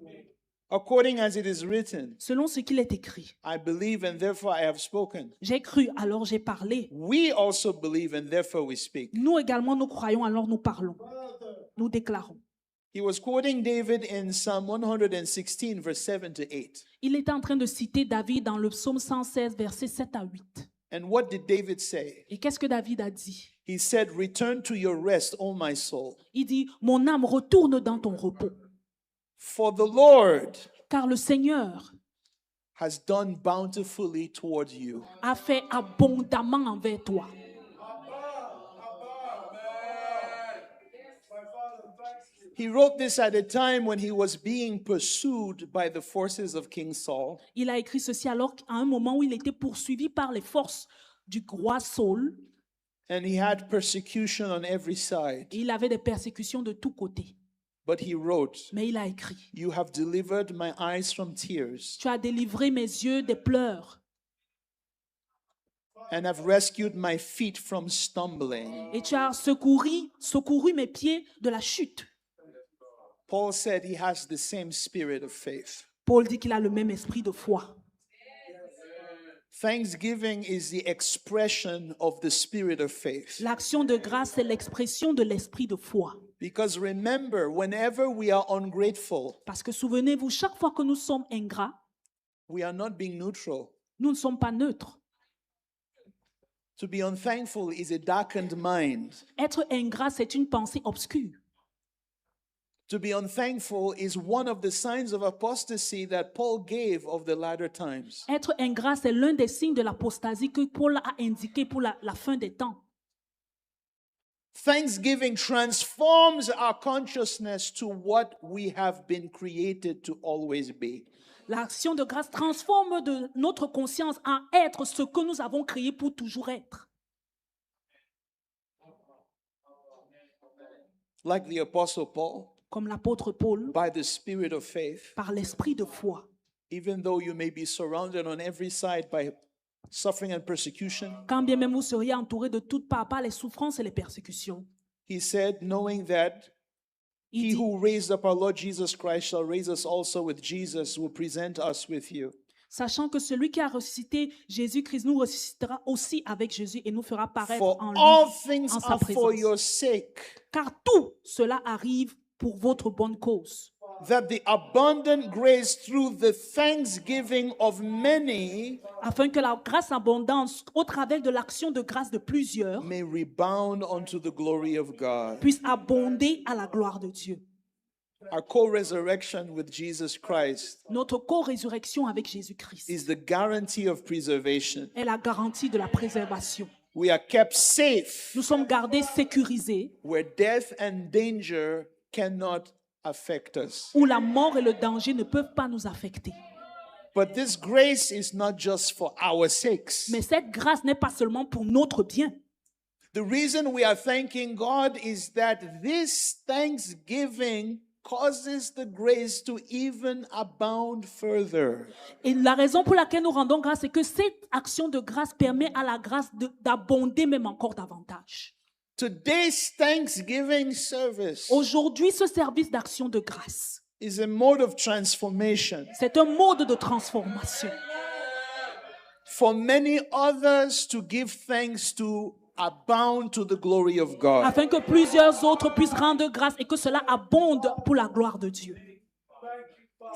according as it is written, selon ce qu'il est écrit. I believe and therefore I have spoken. J'ai cru, alors j'ai parlé. We also believe and therefore we speak. Nous également, nous croyons, alors nous parlons. Nous déclarons. He was quoting David in Psalm 116, verse 7 to 8. Il était en train de citer David dans le psaume 116, versets 7 à 8. And what did David say? Et qu'est-ce que David a dit? He said, return to your rest, O my soul. Il dit, mon âme retourne dans ton repos, For the Lord car le Seigneur has done bountifully toward you. a fait abondamment envers toi. He wrote this at a time when he was being pursued by the forces of King Saul. Il a écrit ceci alors qu'à un moment où il était poursuivi par les forces du roi Saul, And he had persecution on every side. et il avait des persécutions de tous côtés. But he wrote, Mais il a écrit, you have delivered my eyes from tears tu as délivré mes yeux des pleurs and have rescued my feet from stumbling. Et tu as secouru mes pieds de la chute. Paul said he has the same spirit of faith. Paul dit qu'il a le même esprit de foi. Thanksgiving is the expression of the spirit of faith. L'action de grâce, c'est l'expression de l'esprit de foi. Because remember, whenever we are ungrateful, Parce que souvenez-vous, chaque fois que nous sommes ingrats, we are not being neutral. nous ne sommes pas neutres. To be unthankful is a darkened mind. Être ingrat, c'est une pensée obscure. To be unthankful is one of the signs of apostasy that Paul gave of the latter times. Être ingrat, c'est l'un des signes de l'apostasie que Paul a indiqué pour la fin des temps. Thanksgiving transforms our consciousness to what we have been created to always be. L'action de grâce transforme de notre conscience à être ce que nous avons créé pour toujours être. Like the Apostle Paul, Comme l'apôtre Paul, by the Spirit of faith, par l'esprit de foi. even though you may be surrounded on every side by suffering and persecution, Quand bien même vous seriez entouré de toutes parts par les souffrances et les persécutions. he said, knowing that Il he dit, who raised up our Lord Jesus Christ shall raise us also with Jesus, will present us with you. sachant que celui qui a ressuscité Jésus-Christ nous ressuscitera aussi avec Jésus et nous fera paraître For en all lui, things en sa are for présence. your sake, Car tout cela arrive pour votre bonne cause. that the abundant grace through the thanksgiving of many Afin que la grâce abondante, au travers de l'action de grâce de plusieurs, may rebound unto the glory of God. puisse abonder à la gloire de Dieu. Our co-resurrection with Jesus Christ Notre co-résurrection avec Jésus-Christ is the guarantee of preservation. est la garantie de la préservation. We are kept safe Nous sommes gardés sécurisés where death and danger cannot affect us. où la mort et le danger ne peuvent pas nous affecter. But this grace is not just for our sakes. Mais cette grâce n'est pas seulement pour notre bien. The reason we are thanking God is that this thanksgiving causes the grace to even abound further. Et la raison pour laquelle nous rendons grâce, c'est que cette action de grâce permet à la grâce d'abonder même encore davantage. Today's Thanksgiving service Aujourd'hui, ce service d'action de grâce, is a mode of transformation. c'est un mode de transformation. For many others to give thanks to abound to the glory of God. Afin que plusieurs autres puissent rendre grâce et que cela abonde pour la gloire de Dieu.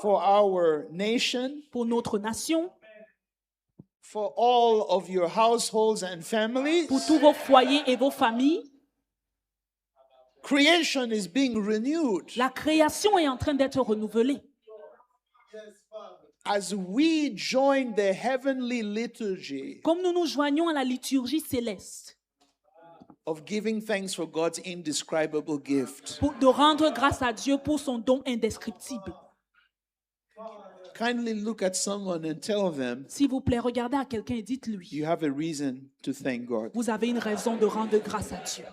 For our nation, Pour notre nation, for all of your households and families, pour tous vos foyers et vos familles, creation is being renewed la création est en train d'être renouvelée. as we join the heavenly liturgy Comme nous nous joignons à la liturgie céleste, of giving thanks for God's indescribable gift. de rendre grâce à Dieu pour son don indescriptible. Kindly look at someone and tell them S'il vous plaît, regardez à quelqu'un et dites-lui, you have a reason to thank God. vous avez une raison de rendre grâce à Dieu.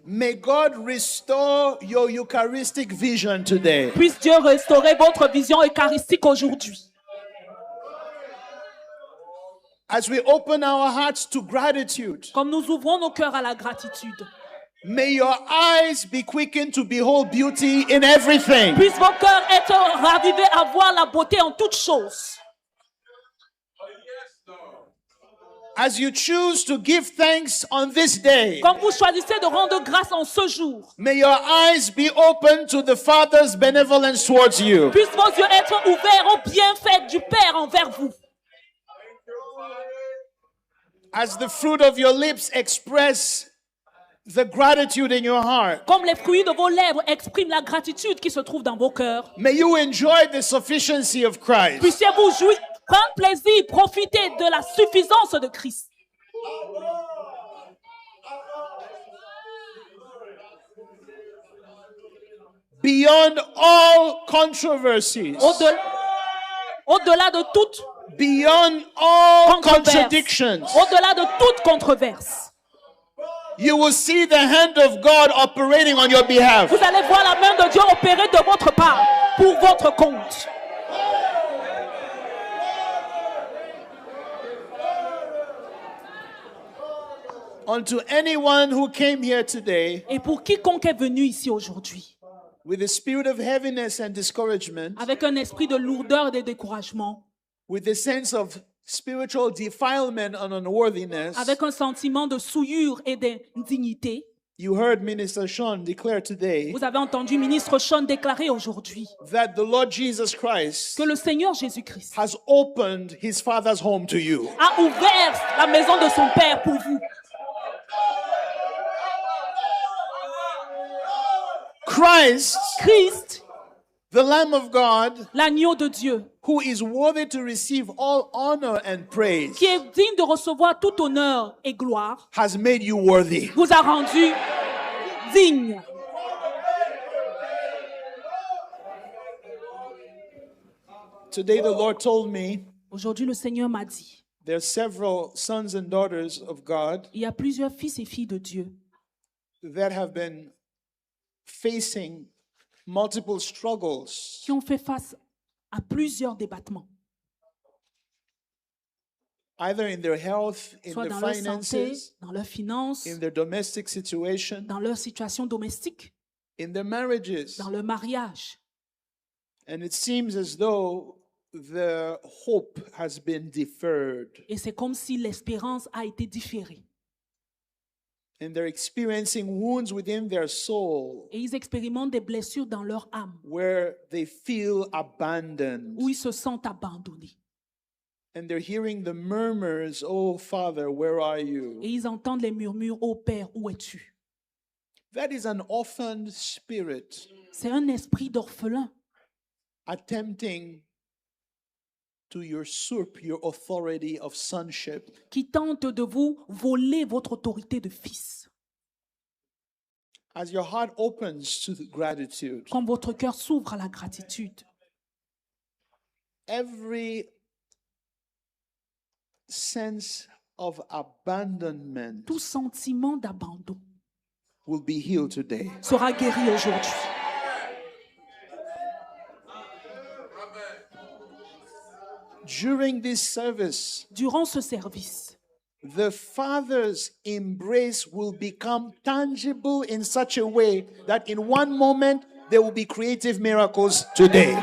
May God restore your Eucharistic vision today. Puisse Dieu restaurer votre vision eucharistique aujourd'hui. As we open our hearts to gratitude, Comme nous ouvrons nos cœurs à la gratitude, may your eyes be quickened to behold beauty in everything. puissent vos cœurs être ravivés à voir la beauté en toutes choses. As you choose to give thanks on this day, Comme vous choisissez de rendre grâce en ce jour, may your eyes be open to the Father's benevolence towards you. puissent vos yeux être ouverts au bienfait du Père envers vous. As the fruit of your lips express the gratitude in your heart, Comme les fruits de vos lèvres expriment la gratitude qui se trouve dans vos cœurs, may you enjoy the sufficiency of Christ. puissiez-vous jouir, prendre plaisir, profiter de la suffisance de Christ. Beyond all controversies, Au-delà de toute beyond all controverse, contradictions, au-delà de toute controverse, you will see the hand of God operating on your behalf. Vous allez voir la main de Dieu opérer de votre part, pour votre compte. Unto anyone who came here today Et pour quiconque est venu ici aujourd'hui, with a spirit of heaviness and discouragement, avec un esprit de lourdeur et de découragement, with a sense of spiritual defilement and unworthiness, avec un sentiment de souillure et d'indignité, you heard Minister Sean declare today vous avez entendu ministre Sean déclarer aujourd'hui that the Lord Jesus Christ que le Seigneur Jésus-Christ has opened his Father's home to you. a ouvert la maison de son Père pour vous. Christ, the Lamb of God, l'agneau de Dieu, who is worthy to receive all honor and praise, qui est digne de recevoir tout honneur et gloire, has made you worthy. vous a rendu digne. Today the Lord told me Aujourd'hui, le Seigneur m'a dit, there are several sons and daughters of God il y a plusieurs fils et filles de Dieu that have been facing multiple struggles, qui ont fait face à plusieurs débattements, either in their health, in soit their dans leur santé, finances, dans leurs finances, in their domestic situation, dans leur situation domestique, in their marriages. dans leur mariage. And it seems as though the hope has been deferred, Et c'est comme si l'espérance a été différée. and they're experiencing wounds within their soul Et ils expérimentent des blessures dans leur âme, where they feel abandoned. où ils se sentent abandonnés. And they're hearing the murmurs, "Oh Father, where are you?" Et ils entendent les murmures, ô Père, où es-tu? That is an orphaned spirit C'est un esprit d'orphelin attempting to usurp your authority of sonship. qui tente de vous voler votre autorité de fils. As your heart opens to the gratitude, Quand votre cœur s'ouvre à la gratitude, every sense of abandonment tout sentiment d'abandon will be healed today. sera guéri aujourd'hui. During this service, Durant ce service, the Father's embrace will become tangible in such a way that in one moment there will be creative miracles today.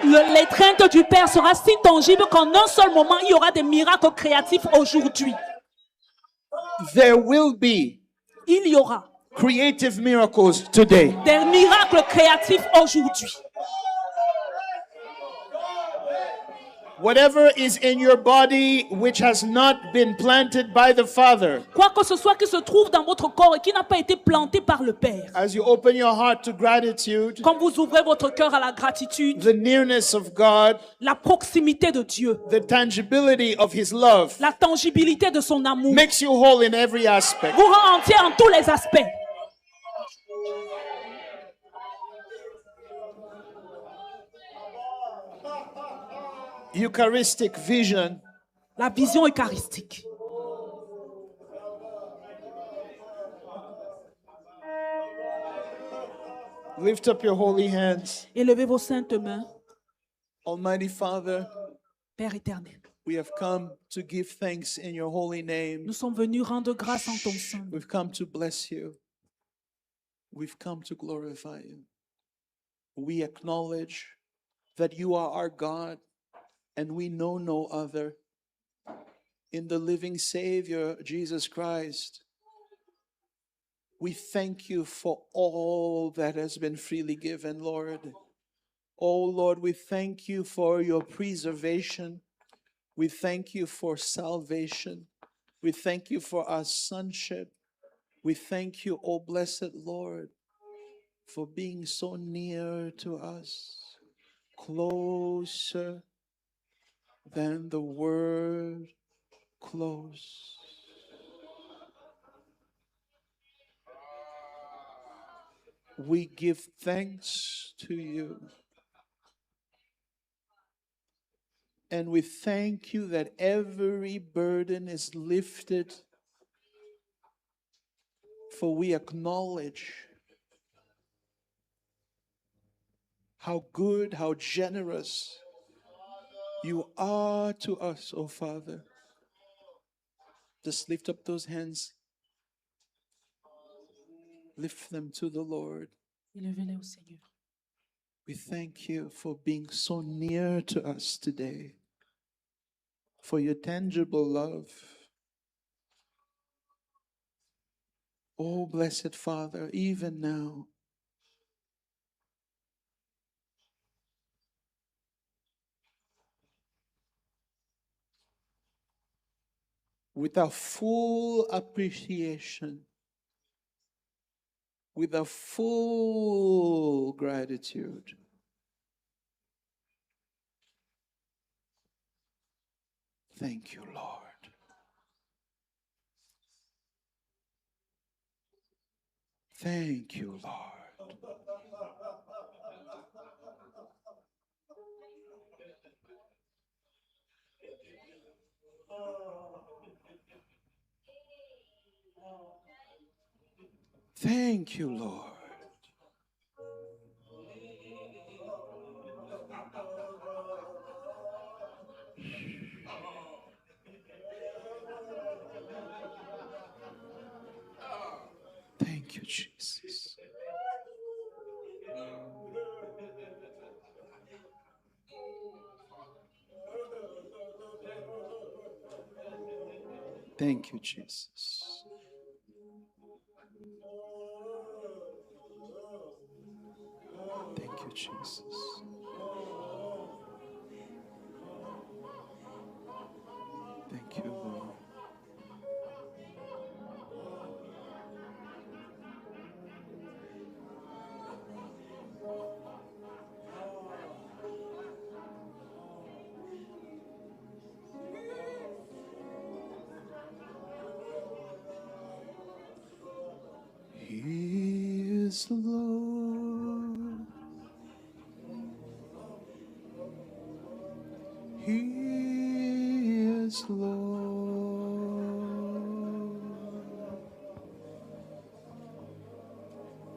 l'étreinte du Père sera si tangible qu'en un seul moment, il y aura des miracles créatifs aujourd'hui. There will be Il y aura creative miracles today. des miracles créatifs aujourd'hui. Whatever is in your body which has not been planted by the Father, Quoi que ce soit qui se trouve dans votre corps et qui n'a pas été planté par le Père, as you open your heart to gratitude, quand vous ouvrez votre cœur à la gratitude, the nearness of God, la proximité de Dieu, the tangibility of His love, la tangibilité de son amour, makes you whole in every aspect. vous rend entier en tous les aspects. Eucharistic vision La vision eucharistique. Lift up your holy hands. Élevez vos saintes mains, Almighty Father, Père éternel. we have come to give thanks in your holy name. Nous sommes venus rendre grâce en ton sein. We've come to bless you. We've come to glorify you. We acknowledge that you are our God and we know no other. In the living Savior, Jesus Christ, we thank you for all that has been freely given, Lord. Oh, Lord, we thank you for your preservation. We thank you for salvation. We thank you for our sonship. We thank you, oh blessed Lord, for being so near to us, closer than the word close. We give thanks to you. And we thank you that every burden is lifted For we acknowledge how good, how generous you are to us, oh Father. Just lift up those hands. Lift them to the Lord. Élevez-les au Seigneur. We thank you for being so near to us today, for your tangible love. Oh, blessed Father, even now, with a full appreciation, with a full gratitude, thank you, Lord. Thank you, Lord. Thank you, Lord. Thank you, Jesus. Thank you, Jesus. Thank you, Jesus. Thank you, Lord. He is Lord. He is Lord.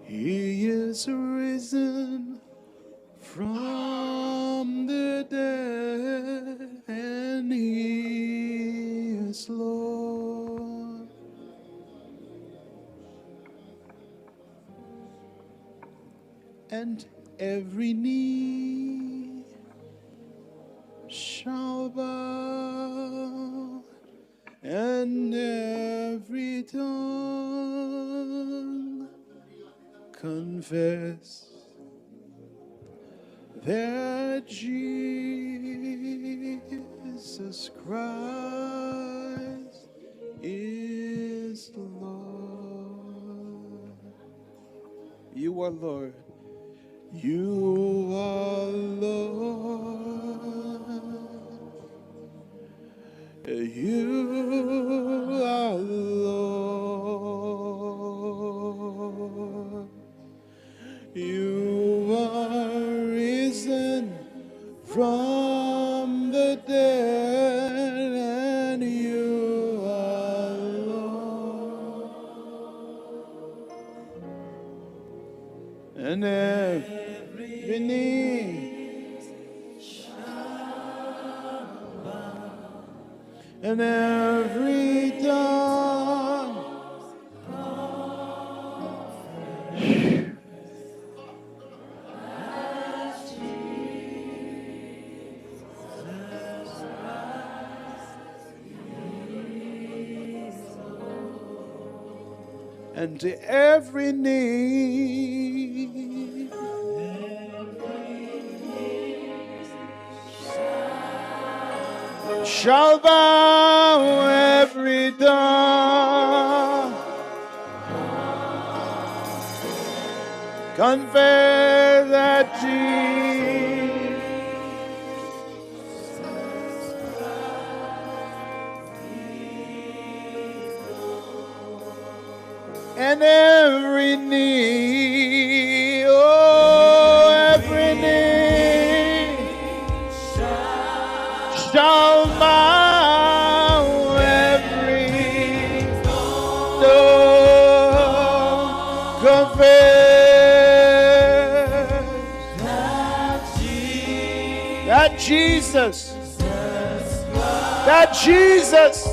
He is risen from the dead, and He is Lord. And every knee shall bow, and every tongue confess that Jesus Christ is Lord. You are Lord. You are Lord. You are Lord. You are risen from the dead, and you are Lord. And every knee and every tongue and every knee shall bow, every tongue confess that Jesus and every knee, oh, every knee shall bow, every door Jesus. That Jesus,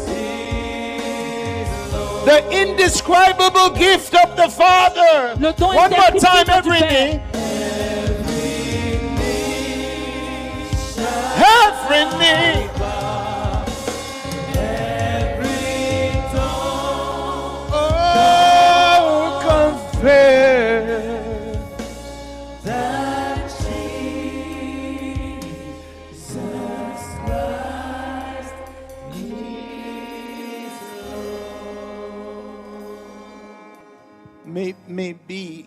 the indescribable gift of the Father. Le don One more indescriptible time, du every Père. knee. Every knee. Oh, confess that Jesus Christ is Maybe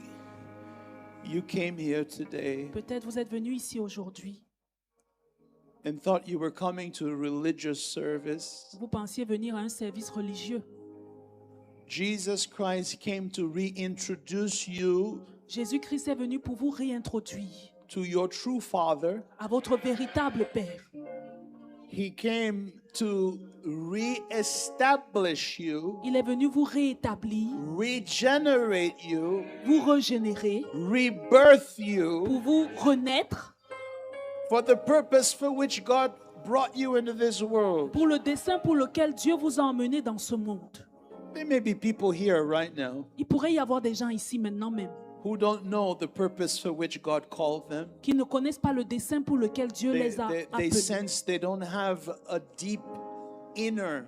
you came here today Peut-être vous êtes venu ici aujourd'hui. and thought you were coming to a religious service. Vous pensiez venir à un service religieux. Jesus Christ came to reintroduce you Jésus-Christ est venu pour vous réintroduire to your true Father. à votre véritable Père. He came to re-establish you, Il est venu vous rétablir, regenerate you, vous régénérer, rebirth you pour vous renaître, for the purpose for which God brought you into this world. pour le dessein pour lequel Dieu vous a emmené dans ce monde. There may be people here right now Il pourrait y avoir des gens ici maintenant même who don't know the purpose for which God called them. qui ne connaissent pas le dessein pour lequel Dieu les a They appelés. sense they don't have a deep inner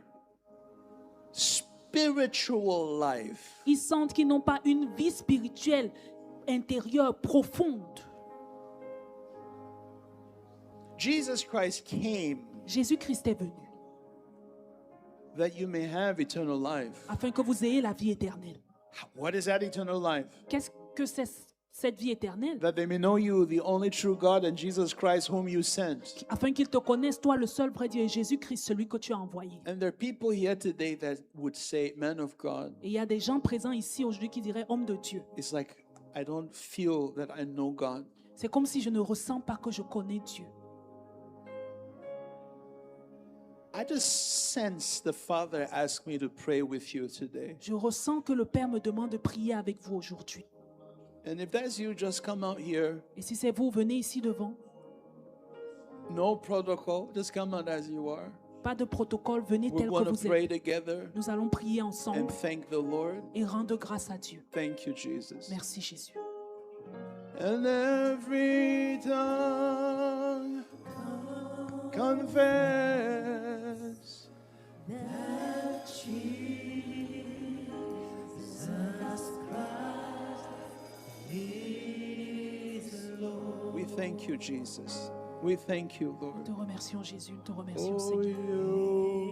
spiritual life. Ils sentent qu'ils n'ont pas une vie spirituelle intérieure profonde. Jesus Christ came Jésus-Christ est venu that you may have eternal life. afin que vous ayez la vie éternelle. What is that eternal life? Qu'est-ce que c'est cette vie éternelle? That they may know you, the only true God, and Jesus Christ, whom you sent. Afin qu'ils te connaissent, toi, le seul vrai Dieu, et Jésus-Christ, celui que tu as envoyé. And there are people here today that would say, Man of God, Et il y a des gens présents ici aujourd'hui qui diraient homme de Dieu. it's like I don't feel that I know God. C'est comme si je ne ressens pas que je connais Dieu. I just sense the Father ask me to pray with you today. Je ressens que le Père me demande de prier avec vous aujourd'hui. And if that's you, just come out here. Et si c'est vous, venez ici devant. No protocol. Just come out as you are. Pas de protocole, venez We're tel going que to vous pray êtes. together Nous allons prier ensemble and thank the Lord. et rendre grâce à Dieu. Thank you, Jesus. Merci Jésus. And every tongue confess that Jesus Christ is Lord. we thank you, Jesus. We thank you, Nous Lord. te remercions Jésus, nous te remercions Oh, Seigneur.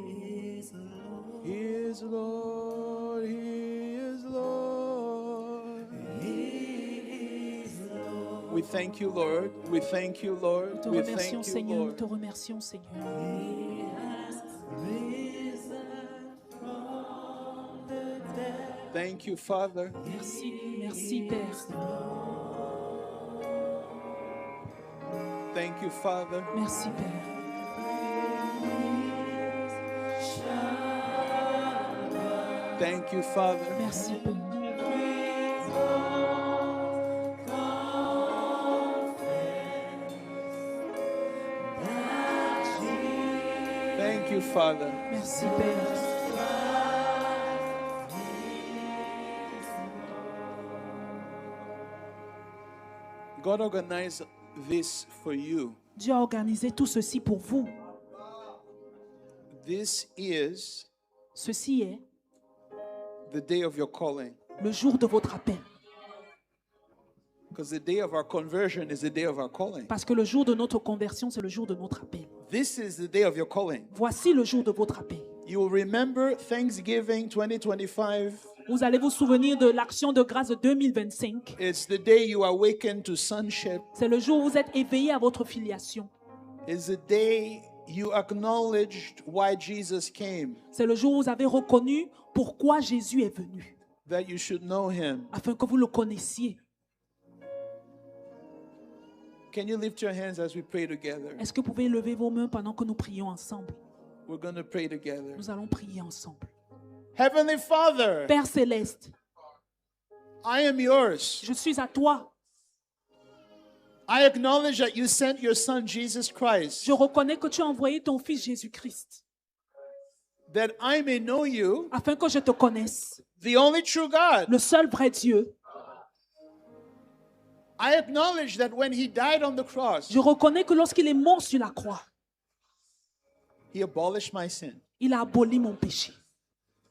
He is Lord. He is Lord. We thank you, Lord. We thank you, Nous Lord. te We remercions thank you, Seigneur, nous te Lord. remercions Seigneur. Thank you, Father. Merci, merci Père. Thank you, Father. Merci Père. Thank you, Father. Merci Père. Thank you, Father. Merci Père. God organized this for you. Dieu a organisé tout ceci pour vous. This is Ceci est the day of your calling. le jour de votre appel. Because the day of our conversion is the day of our calling. Parce que le jour de notre conversion, c'est le jour de notre appel. This is the day of your calling. Voici le jour de votre appel. You will remember Thanksgiving 2025. Vous allez vous souvenir de l'action de grâce de 2025. It's the day you awaken to sonship. C'est le jour où vous êtes éveillé à votre filiation. It's the day you acknowledged why Jesus came, C'est le jour où vous avez reconnu pourquoi Jésus est venu. that you should know him. Afin que vous le connaissiez. Can you lift your hands as we pray together? Est-ce que vous pouvez lever vos mains pendant que nous prions ensemble? We're going to pray together. Nous allons prier ensemble. Heavenly Father, Père céleste, I am yours. je suis à toi. I acknowledge that you sent your son Jesus Christ, Je reconnais que tu as envoyé ton fils Jésus-Christ that I may know you, afin que je te connaisse, the only true God. le seul vrai Dieu. I acknowledge that when he died on the cross, Je reconnais que lorsqu'il est mort sur la croix, he abolished my sin. il a aboli mon péché.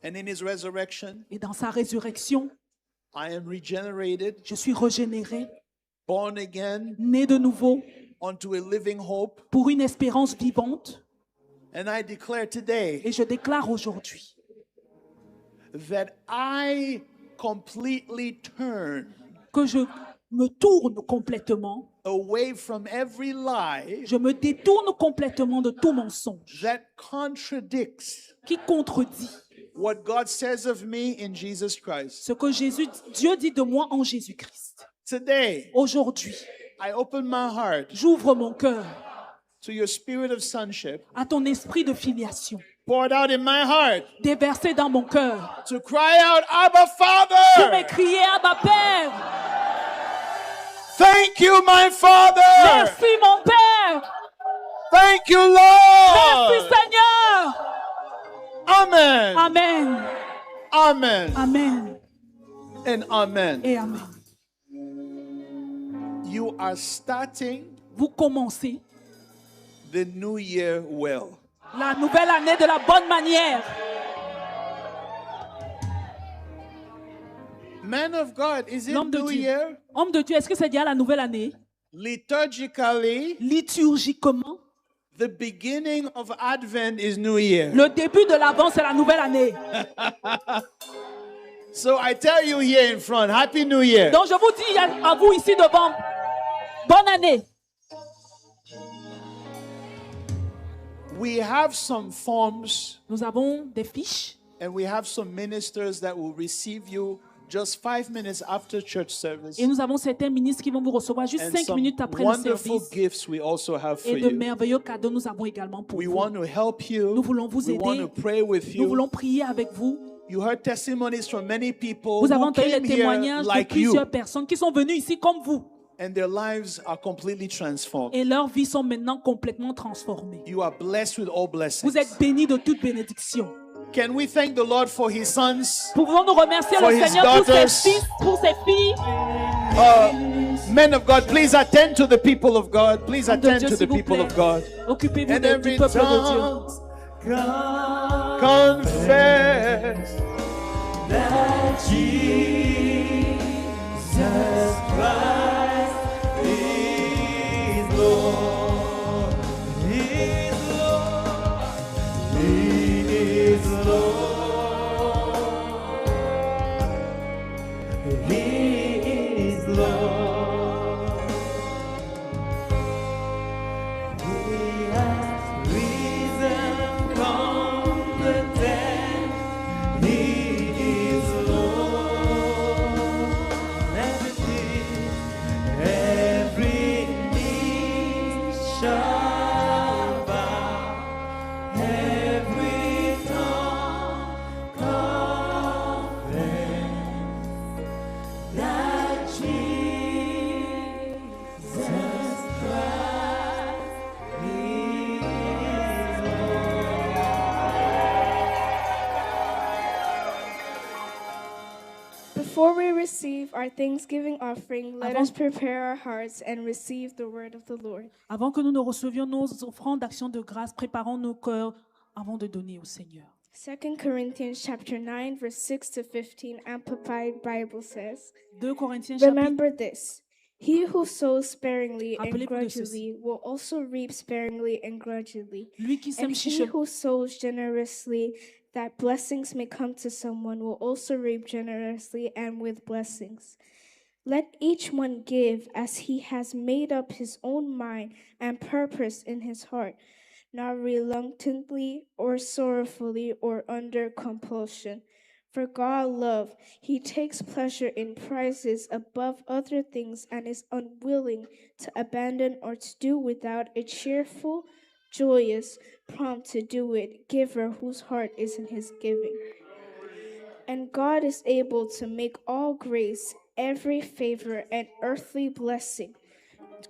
And in his resurrection, Et dans sa résurrection, I am regenerated, je suis régénéré, born again né de nouveau unto a living hope. pour une espérance vivante. And I declare today Et je déclare aujourd'hui that I completely turn que je me tourne complètement, away from every lie je me détourne complètement de tout mensonge that contradicts qui contredit what God says of me in Jesus Christ. ce que Dieu dit de moi en Jésus-Christ. Today, Aujourd'hui, I open my heart j'ouvre mon cœur to your spirit of sonship, à ton esprit de filiation, poured out in my heart déversé dans mon cœur, to cry out, Abba pour Father! m'écrier à ma Père. Thank you, my Father! Merci mon Père. Thank you, Merci Lord! Seigneur. Amen! Amen. Amen! Amen. And amen. Et amen. You are starting Vous commencez the new year well. la nouvelle année de la bonne manière. Man of God, is it L'homme de new Dieu. year? Homme de Dieu, est-ce que c'est déjà la nouvelle année? Liturgically, Liturgiquement, the beginning of Advent is new year. le début de l'Avent, c'est la nouvelle année. So I tell you here in front, Happy New Year. Donc je vous dis à vous ici devant, bonne année. We have some forms Nous avons des fiches and we have some ministers that will receive you just 5 minutes after church service. et nous avons certains ministres qui vont vous recevoir juste And 5 some minutes après le wonderful service. gifts we also have for Et de you. merveilleux cadeaux nous avons également pour We vous. want to help you. Nous voulons vous We want aider. to pray with Nous voulons you. prier avec vous. You heard testimonies from many people Vous avez who entendu les came here témoignages de like plusieurs you, personnes qui sont venues ici comme vous. and their lives are completely transformed. Et leurs vies sont maintenant complètement transformées. You are blessed with all blessings. Vous êtes bénis de toute bénédiction. Can we thank the Lord for his sons? Pouvons-nous remercier For le his Seigneur pour daughters. ses fils, pour ses filles? Men of God, please attend to the people of God. Please Homme de attend Dieu, to s'il the vous people plaît. of God. Occupez-vous And du every peuple de Dieu. tongue confess that Jesus Christ is Lord. He is Lord. He is Lord. He is Lord. He has risen from the dead. He is Lord. Every knee shall bow, every tongue confess that Jesus Christ is Before we receive our Thanksgiving offering, let Avant- us prepare our hearts and receive the word of the Lord. Avant que nous ne recevions nos offrandes d'action de grâce, préparons nos cœurs avant de donner au Seigneur. 2 Corinthians chapter 9, verse 6 to 15, Amplified Bible says, 2 Corinthiens chapitre Remember this, he who sows sparingly and Rappelez-vous de grudgingly will also reap sparingly and grudgingly. Lui qui sème And he chiche- who sows generously that blessings may come to someone will also reap generously and with blessings. Let each one give as he has made up his own mind and purpose in his heart, not reluctantly or sorrowfully or under compulsion. For God love, he takes pleasure in prizes above other things and is unwilling to abandon or to do without a cheerful, joyous, prompt to do it, giver whose heart is in his giving. And God is able to make all grace, every favor, and earthly blessing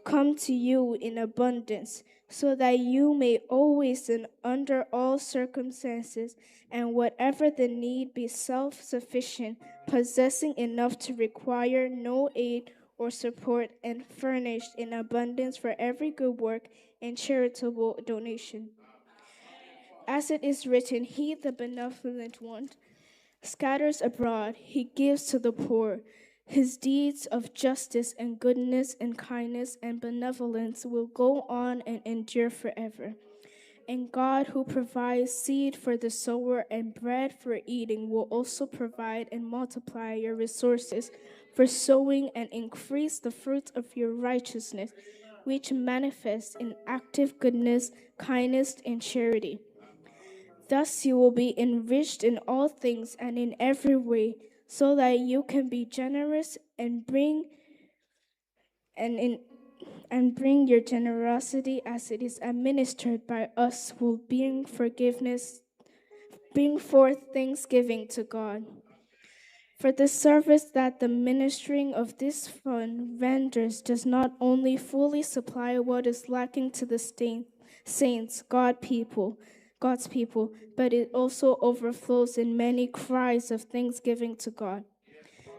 come to you in abundance, so that you may always and under all circumstances and whatever the need be self-sufficient, possessing enough to require no aid or support, and furnished in abundance for every good work and charitable donation. As it is written, He, the benevolent one, scatters abroad, He gives to the poor. His deeds of justice and goodness and kindness and benevolence will go on and endure forever. And God, who provides seed for the sower and bread for eating, will also provide and multiply your resources for sowing and increase the fruit of your righteousness, which manifests in active goodness, kindness, and charity. Thus you will be enriched in all things and in every way, so that you can be generous and bring your generosity as it is administered by us will bring forth thanksgiving to God. For the service that the ministering of this fund renders does not only fully supply what is lacking to the saints, God's people, but it also overflows in many cries of thanksgiving to God.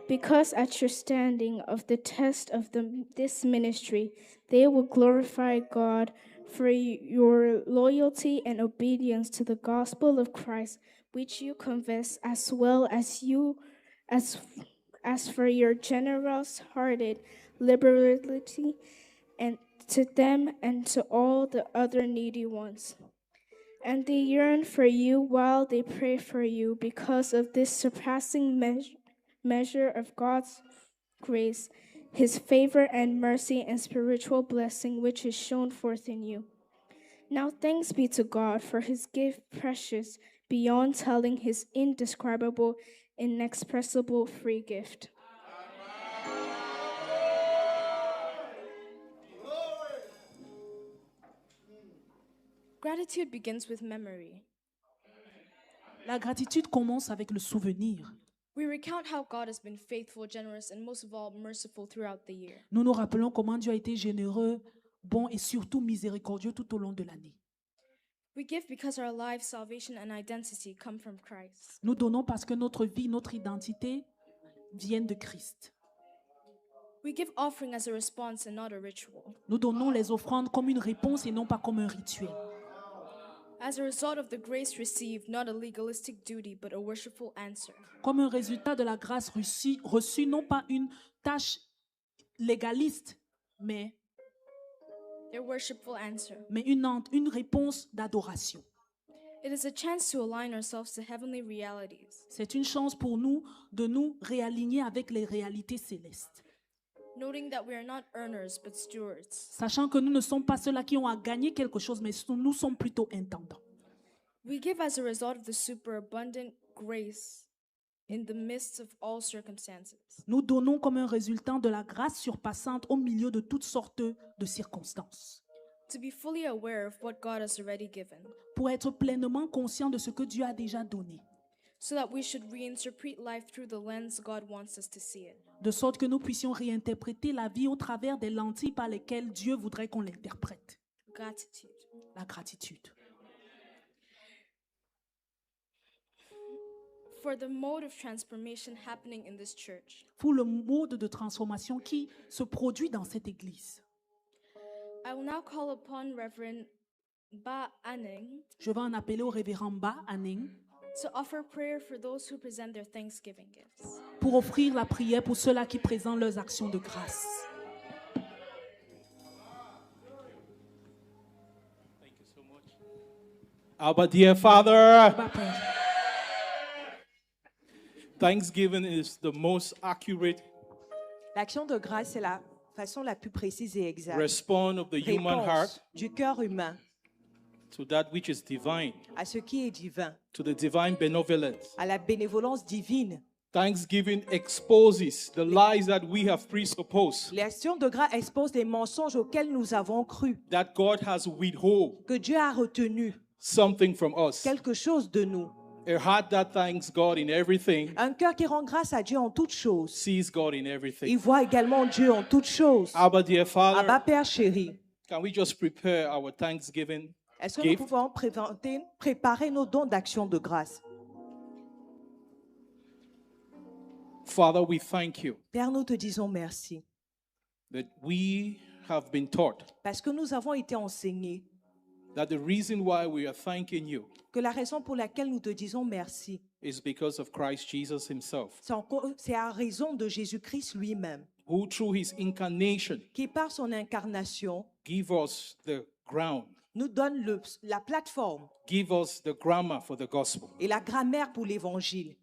Because at your standing of the test of this ministry, they will glorify God for your loyalty and obedience to the gospel of Christ, which you confess, as well as as for your generous-hearted liberality, and to them and to all the other needy ones. And they yearn for you while they pray for you because of this surpassing measure of God's grace, His favor and mercy and spiritual blessing which is shown forth in you. Now thanks be to God for His gift precious beyond telling, His indescribable, inexpressible free gift. Gratitude begins with memory. La gratitude commence avec le souvenir. We recount how God has been faithful, generous, and most of all, merciful throughout the year. Nous nous rappelons comment Dieu a été généreux, bon et surtout miséricordieux tout au long de l'année. We give because our lives, salvation, and identity come from Christ. Nous donnons parce que notre vie, notre identité viennent de Christ. We give offering as a response and not a ritual. Nous donnons les offrandes comme une réponse et non pas comme un rituel. As a result of the grace received, not a legalistic duty, but a worshipful answer. Comme un résultat de la grâce reçue, non pas une tâche légaliste, mais A worshipful answer. une réponse d'adoration. It is a chance to align ourselves to heavenly realities, C'est une chance pour nous de nous réaligner avec les réalités célestes. noting that we are not earners but stewards. Sachant que nous ne sommes pas ceux-là qui ont à gagner quelque chose, mais nous sommes plutôt intendants. We give as a result of the superabundant grace in the midst of all circumstances. Nous donnons comme un résultat de la grâce surpassante au milieu de toutes sortes de circonstances. To be fully aware of what God has already given, Pour être pleinement conscient de ce que Dieu a déjà donné. so that we should reinterpret life through the lens God wants us to see it. De sorte que nous puissions réinterpréter la vie au travers des lentilles par lesquelles Dieu voudrait qu'on l'interprète. Gratitude. La gratitude. For the mode of transformation happening in this church, Pour le mode de transformation qui se produit dans cette église. I will now call upon Reverend Ba Anning Je vais en appeler au révérend Ba Aning to offer prayer for those who present their Thanksgiving gifts. pour offrir la prière pour ceux-là qui présentent leurs actions de grâce. Our dear Father, Ba Père, Thanksgiving is the most accurate L'action de grâce est la façon la plus précise et exacte. response of the human Réponse heart du cœur humain to that which is divine, à ce qui est divin, to the divine benevolence. à la bénévolence divine. Thanksgiving exposes the lies that we have presupposed, L'action de grâce expose les mensonges auxquels nous avons cru, that God has withhold que Dieu a retenu something from us. quelque chose de nous. A heart that thanks God in everything Un cœur qui rend grâce à Dieu en toutes choses. sees God in Il everything. voit également Dieu en toutes choses. Abba, dear Father, Abba, Père chéri, can we just prepare our Thanksgiving est-ce que nous gift? pouvons préparer nos dons d'action de grâce? Father, we thank you Père, nous te disons merci that we have been taught parce que nous avons été enseignés that the reason why we are thanking you que la raison pour laquelle nous te disons merci, is because of Christ Jesus himself, c'est à raison de Jésus-Christ lui-même, who through his incarnation qui par son incarnation give us the ground, nous donne la plateforme give us the grammar for the gospel. et la grammaire pour l'évangile.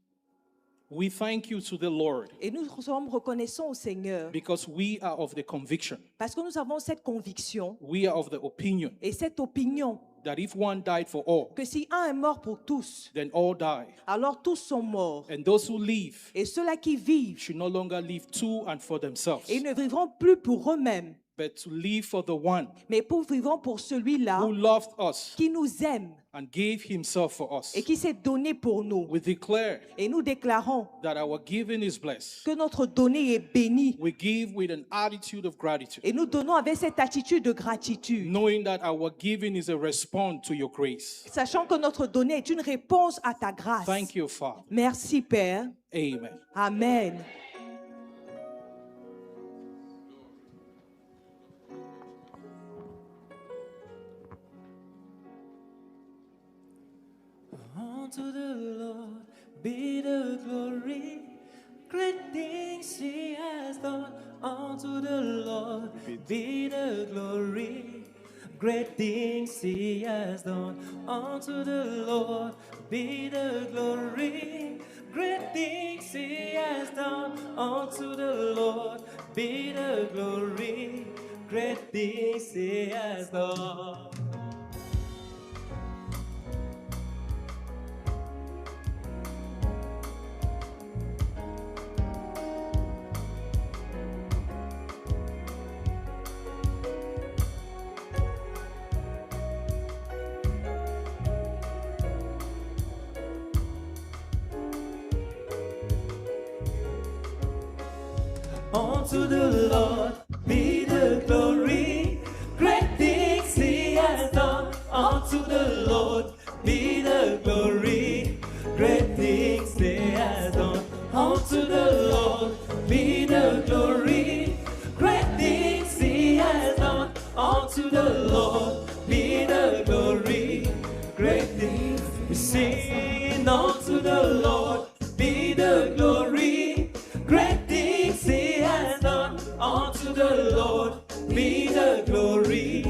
We thank you to the Lord Et nous sommes reconnaissants au Seigneur because we are of the conviction, parce que nous avons cette conviction we are of the opinion et cette opinion that if one died for all, que si un est mort pour tous, then all die. alors tous sont morts. And those who live Et ceux-là qui vivent, should no longer live to and for themselves, ils ne vivront plus pour eux-mêmes, but to live for the one mais vivront pour celui-là who loved us qui nous aime and gave himself for us. et qui s'est donné pour nous. We declare Et nous déclarons that our giving is blessed. que notre donné est béni. We give with an attitude of gratitude, Et nous donnons avec cette attitude de gratitude, knowing that our giving is a response to your grace. sachant que notre donné est une réponse à ta grâce. Thank you, Father. Merci, Père. Amen. Amen. Unto the Lord be the glory, great things he has done. Unto the Lord be the glory, great things he has done. Unto the Lord be the glory, great things he has done. Unto the Lord be the glory, great things he has done. Unto the Lord be the glory, great things he has done. Unto the Lord be the glory, great things he has done. Unto the Lord be the glory, great things he has done. Unto the Lord be the glory, great things we sing. Unto the Lord be the glory, great things he has done. Unto the Lord be the glory,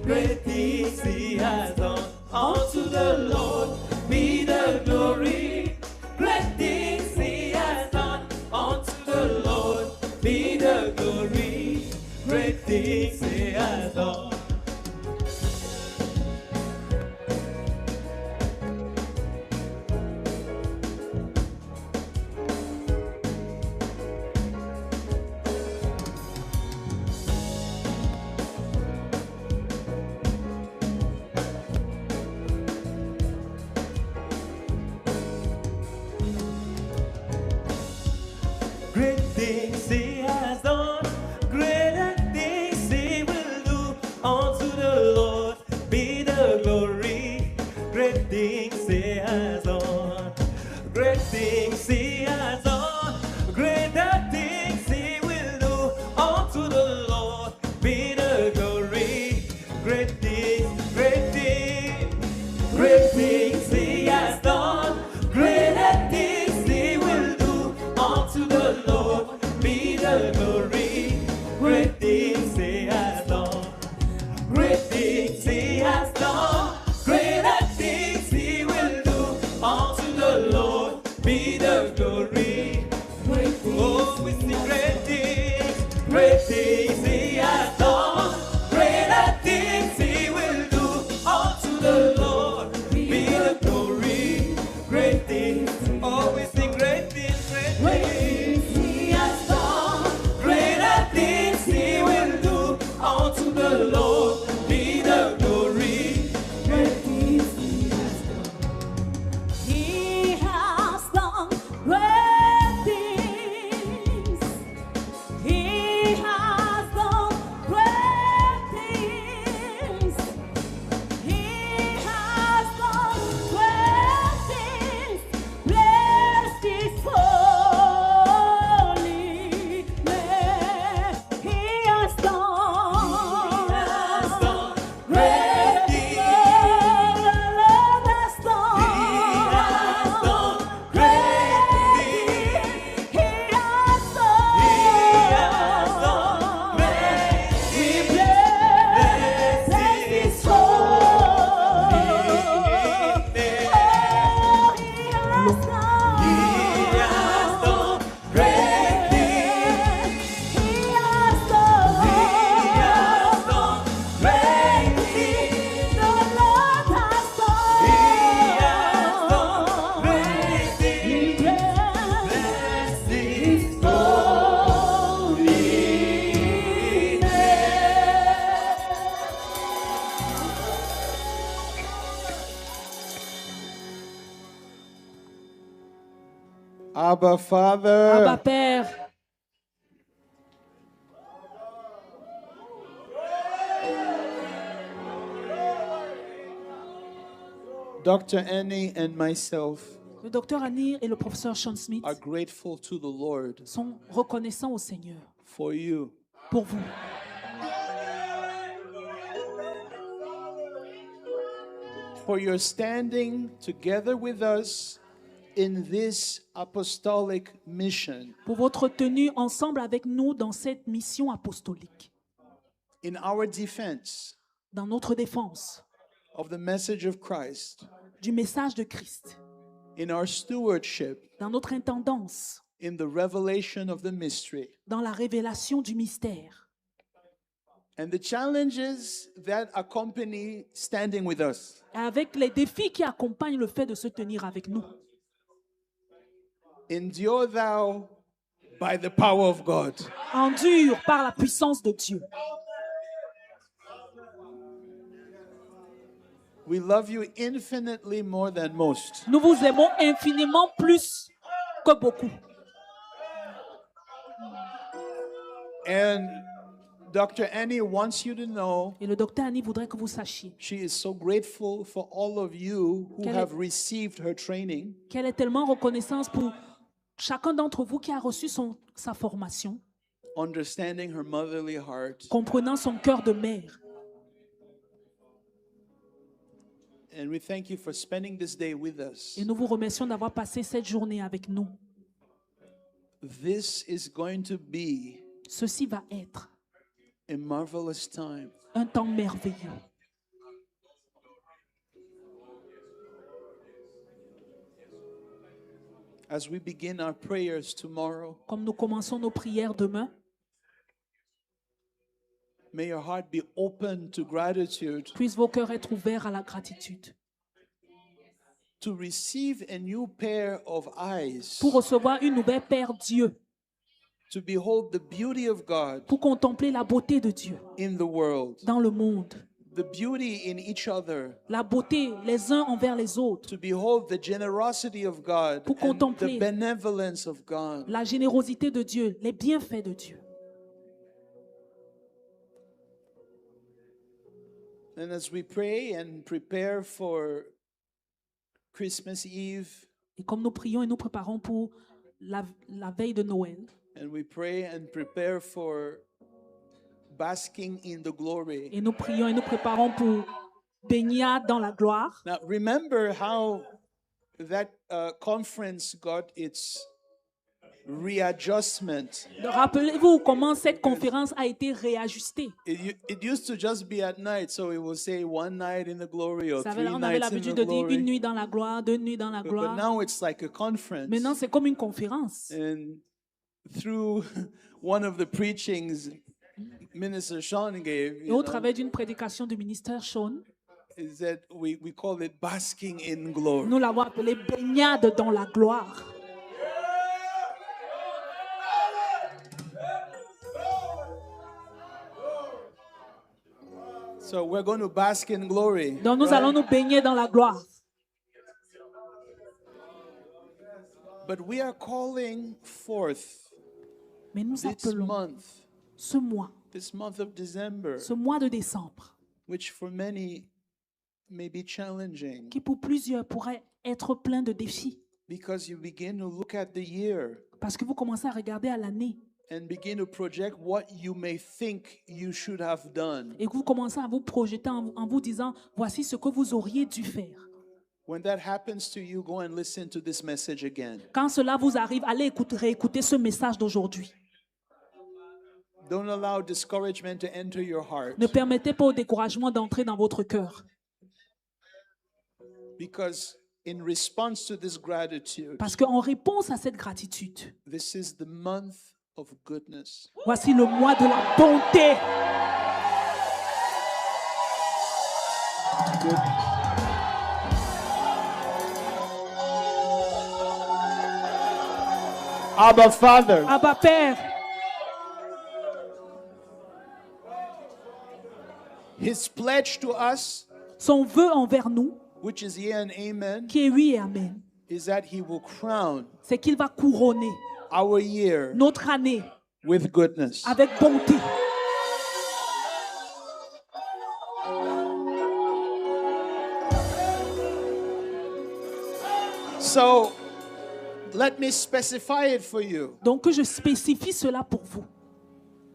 great things he has done. Unto the Lord be the glory, great things he has done. Unto the Lord be the glory, great things he has done. Great things he has done, greater things he will do. Unto the Lord be the glory, great things he has done. Great things he has done, greater things he will do. Unto the Lord be the glory, great things, great things, great things he has done, greater things he will do. Unto the Lord be the glory, great things he has done, great things he has done, greater things he will do. Unto the Lord be the glory, great things. Oh, we sing great things he has done, greater things he will do. Unto the Lord be the glory, great things. Oh, we sing great things he has done, greater things he will do. Unto the Lord be the glory, great things he has done. He Abba Father. Abba Père. Dr. Annie and myself Le docteur Annie et le professeur Sean Smith are grateful to the Lord sont reconnaissants au Seigneur for you. pour vous. For your standing together with us in this apostolic mission, Pour votre tenue ensemble avec nous dans cette mission apostolique, in our defense dans notre défense of the message of Christ, du message de Christ, in our stewardship, dans notre intendance, in the revelation of the mystery, dans la révélation du mystère and the challenges that accompany standing with us. et avec les défis qui accompagnent le fait de se tenir avec nous. Endure thou by the power of God. Endure par la puissance de Dieu. We love you infinitely more than most. Nous vous aimons infiniment plus que beaucoup. And Dr. Annie wants you to know Et le docteur Annie voudrait que vous sachiez she is so grateful for all of you who Quelle est- have received her training, qu'elle est tellement reconnaissante pour chacun d'entre vous qui a reçu sa formation, understanding her motherly heart. comprenant son cœur de mère. And we thank you for spending this day with us. Et nous vous remercions d'avoir passé cette journée avec nous. This is going to be Ceci va être a marvelous time. un temps merveilleux. As we begin our prayers tomorrow, Comme nous commençons nos prières demain, may your heart be open to gratitude, puissent vos cœurs être ouverts à la gratitude, to receive a new pair of eyes, pour recevoir une nouvelle Père Dieu, to behold the beauty of God pour contempler la beauté de Dieu in the world, dans le monde, the beauty in each other, la beauté les uns envers les autres, to behold the generosity of God Pour and contempler the benevolence of God. la générosité de Dieu, les bienfaits de Dieu. And as we pray and prepare for Christmas Eve, Et comme nous prions et nous préparons pour la veille de Noël, and we pray and prepare for basking in the glory. et nous prions et nous préparons pour baignade dans la gloire. Now, remember how that conference got its readjustment. Rappelez-vous comment cette conférence a été réajustée. It used to just be at night, so it will say one night in the glory or On three avait nights in l'habitude the de dire une glory. nuit dans la gloire, 2 nuits dans la But gloire. now it's like a conference. Maintenant, c'est comme une conférence. And through one of the preachings Minister Sean gave, Et au travers d'une prédication du ministère Sean, is that we call it basking in glory. nous l'avons appelé baignade dans la gloire. So we're going to bask in glory. Donc nous right? allons nous baigner dans la gloire. But we are calling forth Mais nous this appelons month, ce mois of December, de décembre, which for many may be challenging qui pour plusieurs pourrait être plein de défis. because you begin to look at the year Parce que vous commencez à regarder à l'année and begin to project what you may think you should have done. et que vous commencez à vous projeter en vous disant, voici ce que vous auriez dû faire. When that happens to you, go and listen to this message again. Quand cela vous arrive, allez réécouter ce message d'aujourd'hui. Don't allow discouragement to enter your heart, Ne permettez pas au découragement d'entrer dans votre cœur. because in response to this gratitude, Parce qu'en réponse à cette gratitude, this is the month of goodness. voici le mois de la bonté. Abba Father, Abba Père, His pledge to us, son vœu envers nous, which is yea and amen, qui est oui et amen, is that He will crown c'est qu'il va couronner our year notre année with goodness. avec bonté. So, let me specify it for you. Donc que je spécifie cela pour vous.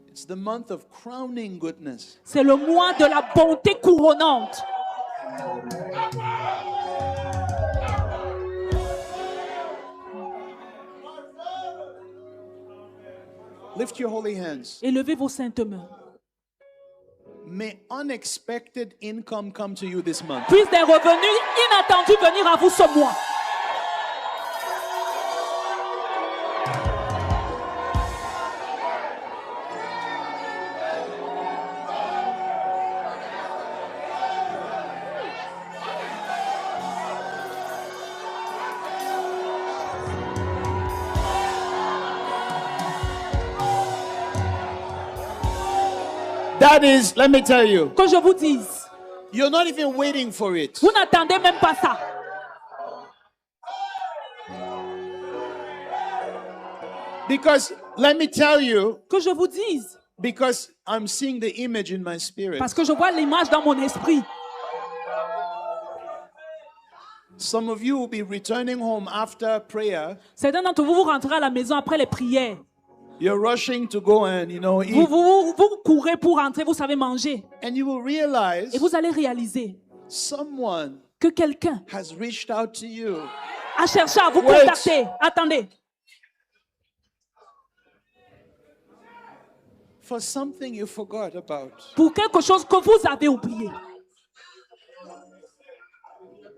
It's the month of crowning goodness. C'est le mois de la bonté couronnante. Lift your holy hands. Élevez vos saintes mains. May unexpected income come to you this month. Puissent des revenus inattendus venir à vous ce mois. That is, let me tell you, Que je vous dise, you're not even waiting for it. vous n'attendez même pas ça. Because, let me tell you, Que je vous dise, because I'm seeing the image in my spirit. parce que je vois l'image dans mon esprit. Some of you will be returning home after prayer. Certains d'entre vous, vous rentrez à la maison après les prières. You're rushing to go and, eat. Vous courez pour rentrer, vous savez manger. And you will realize Et vous allez réaliser someone que quelqu'un has reached out to you. a cherché à vous Wait. contacter. Attendez. For something you forgot about. Pour quelque chose que vous avez oublié.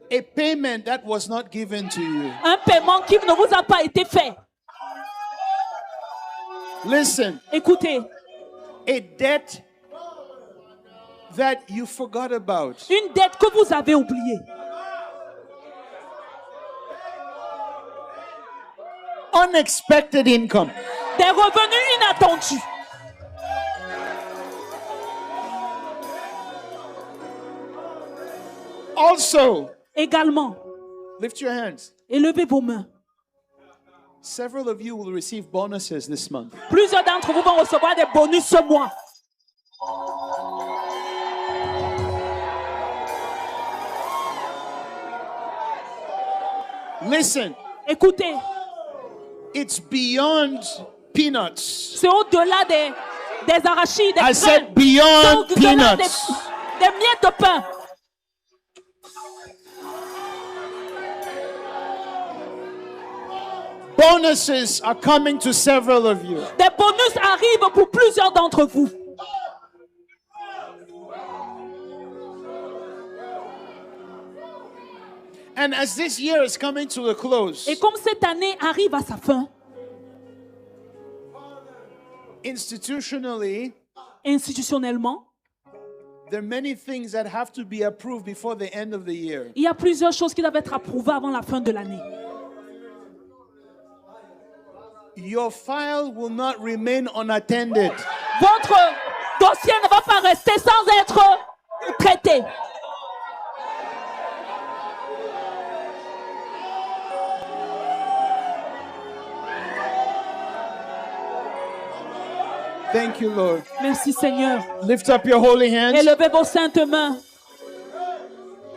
A payment that was not given to you. Un paiement qui ne vous a pas été fait. Listen, Écoutez, a debt that you forgot about. une dette que vous avez oubliée. Unexpected income. Des revenus inattendus. Also, Également, lift your hands. élevez vos mains. Several of you will receive bonuses this month. Plusieurs d'entre vous vont recevoir des bonus ce mois. Listen, Écoutez, it's beyond peanuts. c'est au-delà des arachides, des I graines. said C'est beyond au-delà peanuts. des miettes de pain. Bonuses are coming to several of you. Des bonus arrivent pour plusieurs d'entre vous. And as this year is coming to a close, Et comme cette année arrive à sa fin, institutionally, institutionnellement, there are many things that have to be approved before the end of the year. il y a plusieurs choses qui doivent être approuvées avant la fin de l'année. Your file will not remain unattended. Votre dossier ne va pas rester sans être traité. Thank you, Lord. Merci Seigneur. Lift up your holy hands. Élevez vos saintes mains.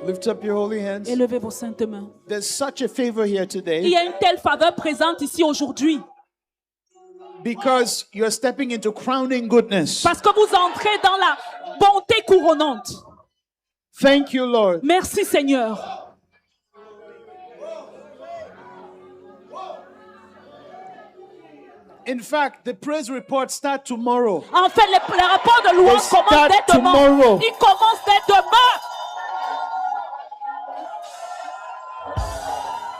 Lift up your holy hands. Élevez vos saintes mains. There's such a favor here Il today y a une telle faveur présente ici aujourd'hui. because you're stepping into crowning goodness. Parce que vous entrez dans la bonté couronnante. Thank you, Lord. Merci Seigneur. In fact, the praise report start tomorrow. En fait, les rapports de louange They commencent dès start demain. tomorrow. Ils commencent dès demain.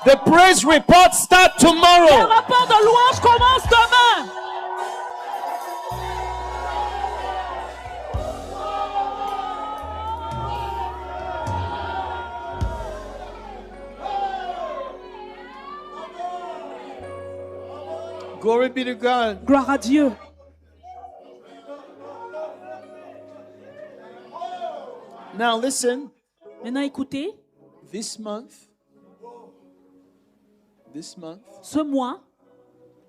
The praise report start Les tomorrow. rapports de louange commencent demain. Glory be to God. Gloire à Dieu. Now listen, Maintenant, écoutez, this month this month, Ce mois,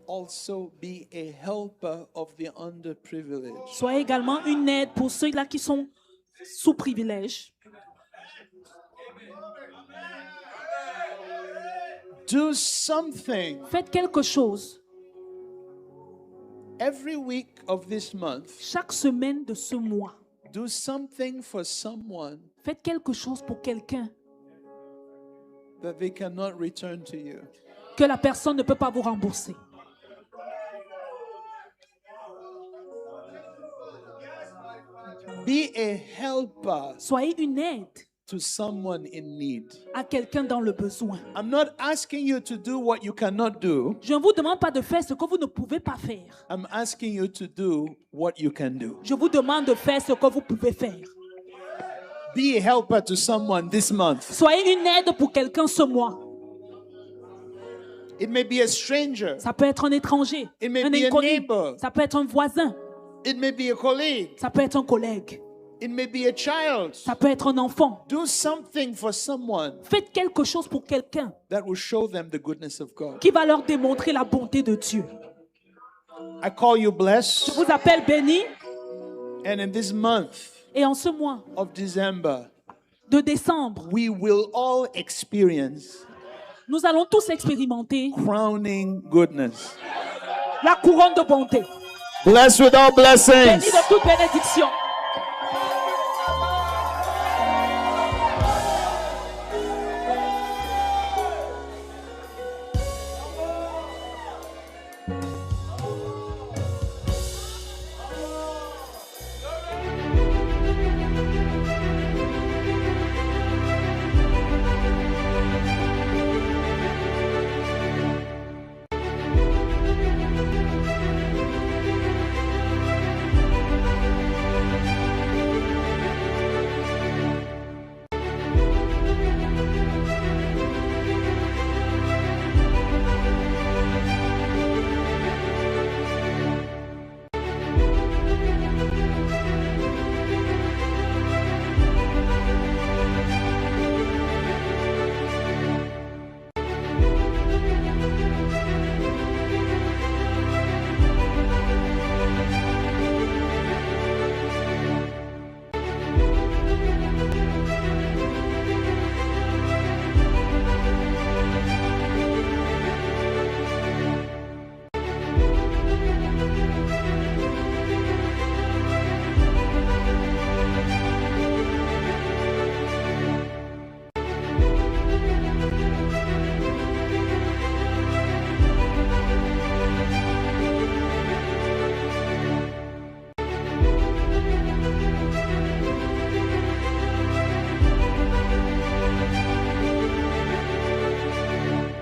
also be a helper of the underprivileged. soyez également une aide pour ceux-là qui sont sous privilège. Do something Faites quelque chose every week of this month. chaque semaine de ce mois. Do something for someone Faites quelque chose pour quelqu'un that they cannot return to you. que la personne ne peut pas vous rembourser. Be a helper Soyez une aide to someone in need. à quelqu'un dans le besoin. I'm not asking you to do what you cannot do. Je ne vous demande pas de faire ce que vous ne pouvez pas faire. I'm asking you to do what you can do. Je vous demande de faire ce que vous pouvez faire. Be a helper to someone this month. Soyez une aide pour quelqu'un ce mois. It may be a stranger. Ça peut être un étranger, It may un be a inconnu. neighbor. Ça peut être un voisin. It may be a colleague. Ça peut être un collègue. It may be a child. Ça peut être un enfant. Do something for someone Faites quelque chose pour quelqu'un that will show them the goodness of God. qui va leur démontrer la bonté de Dieu. I call you Je blessed. vous appelle béni. And in this month Et en ce mois of December, de décembre, we will all experience nous allons tous expérimenter crowning goodness. la couronne de bonté. Blessed with all Béni blessings. de toute bénédiction.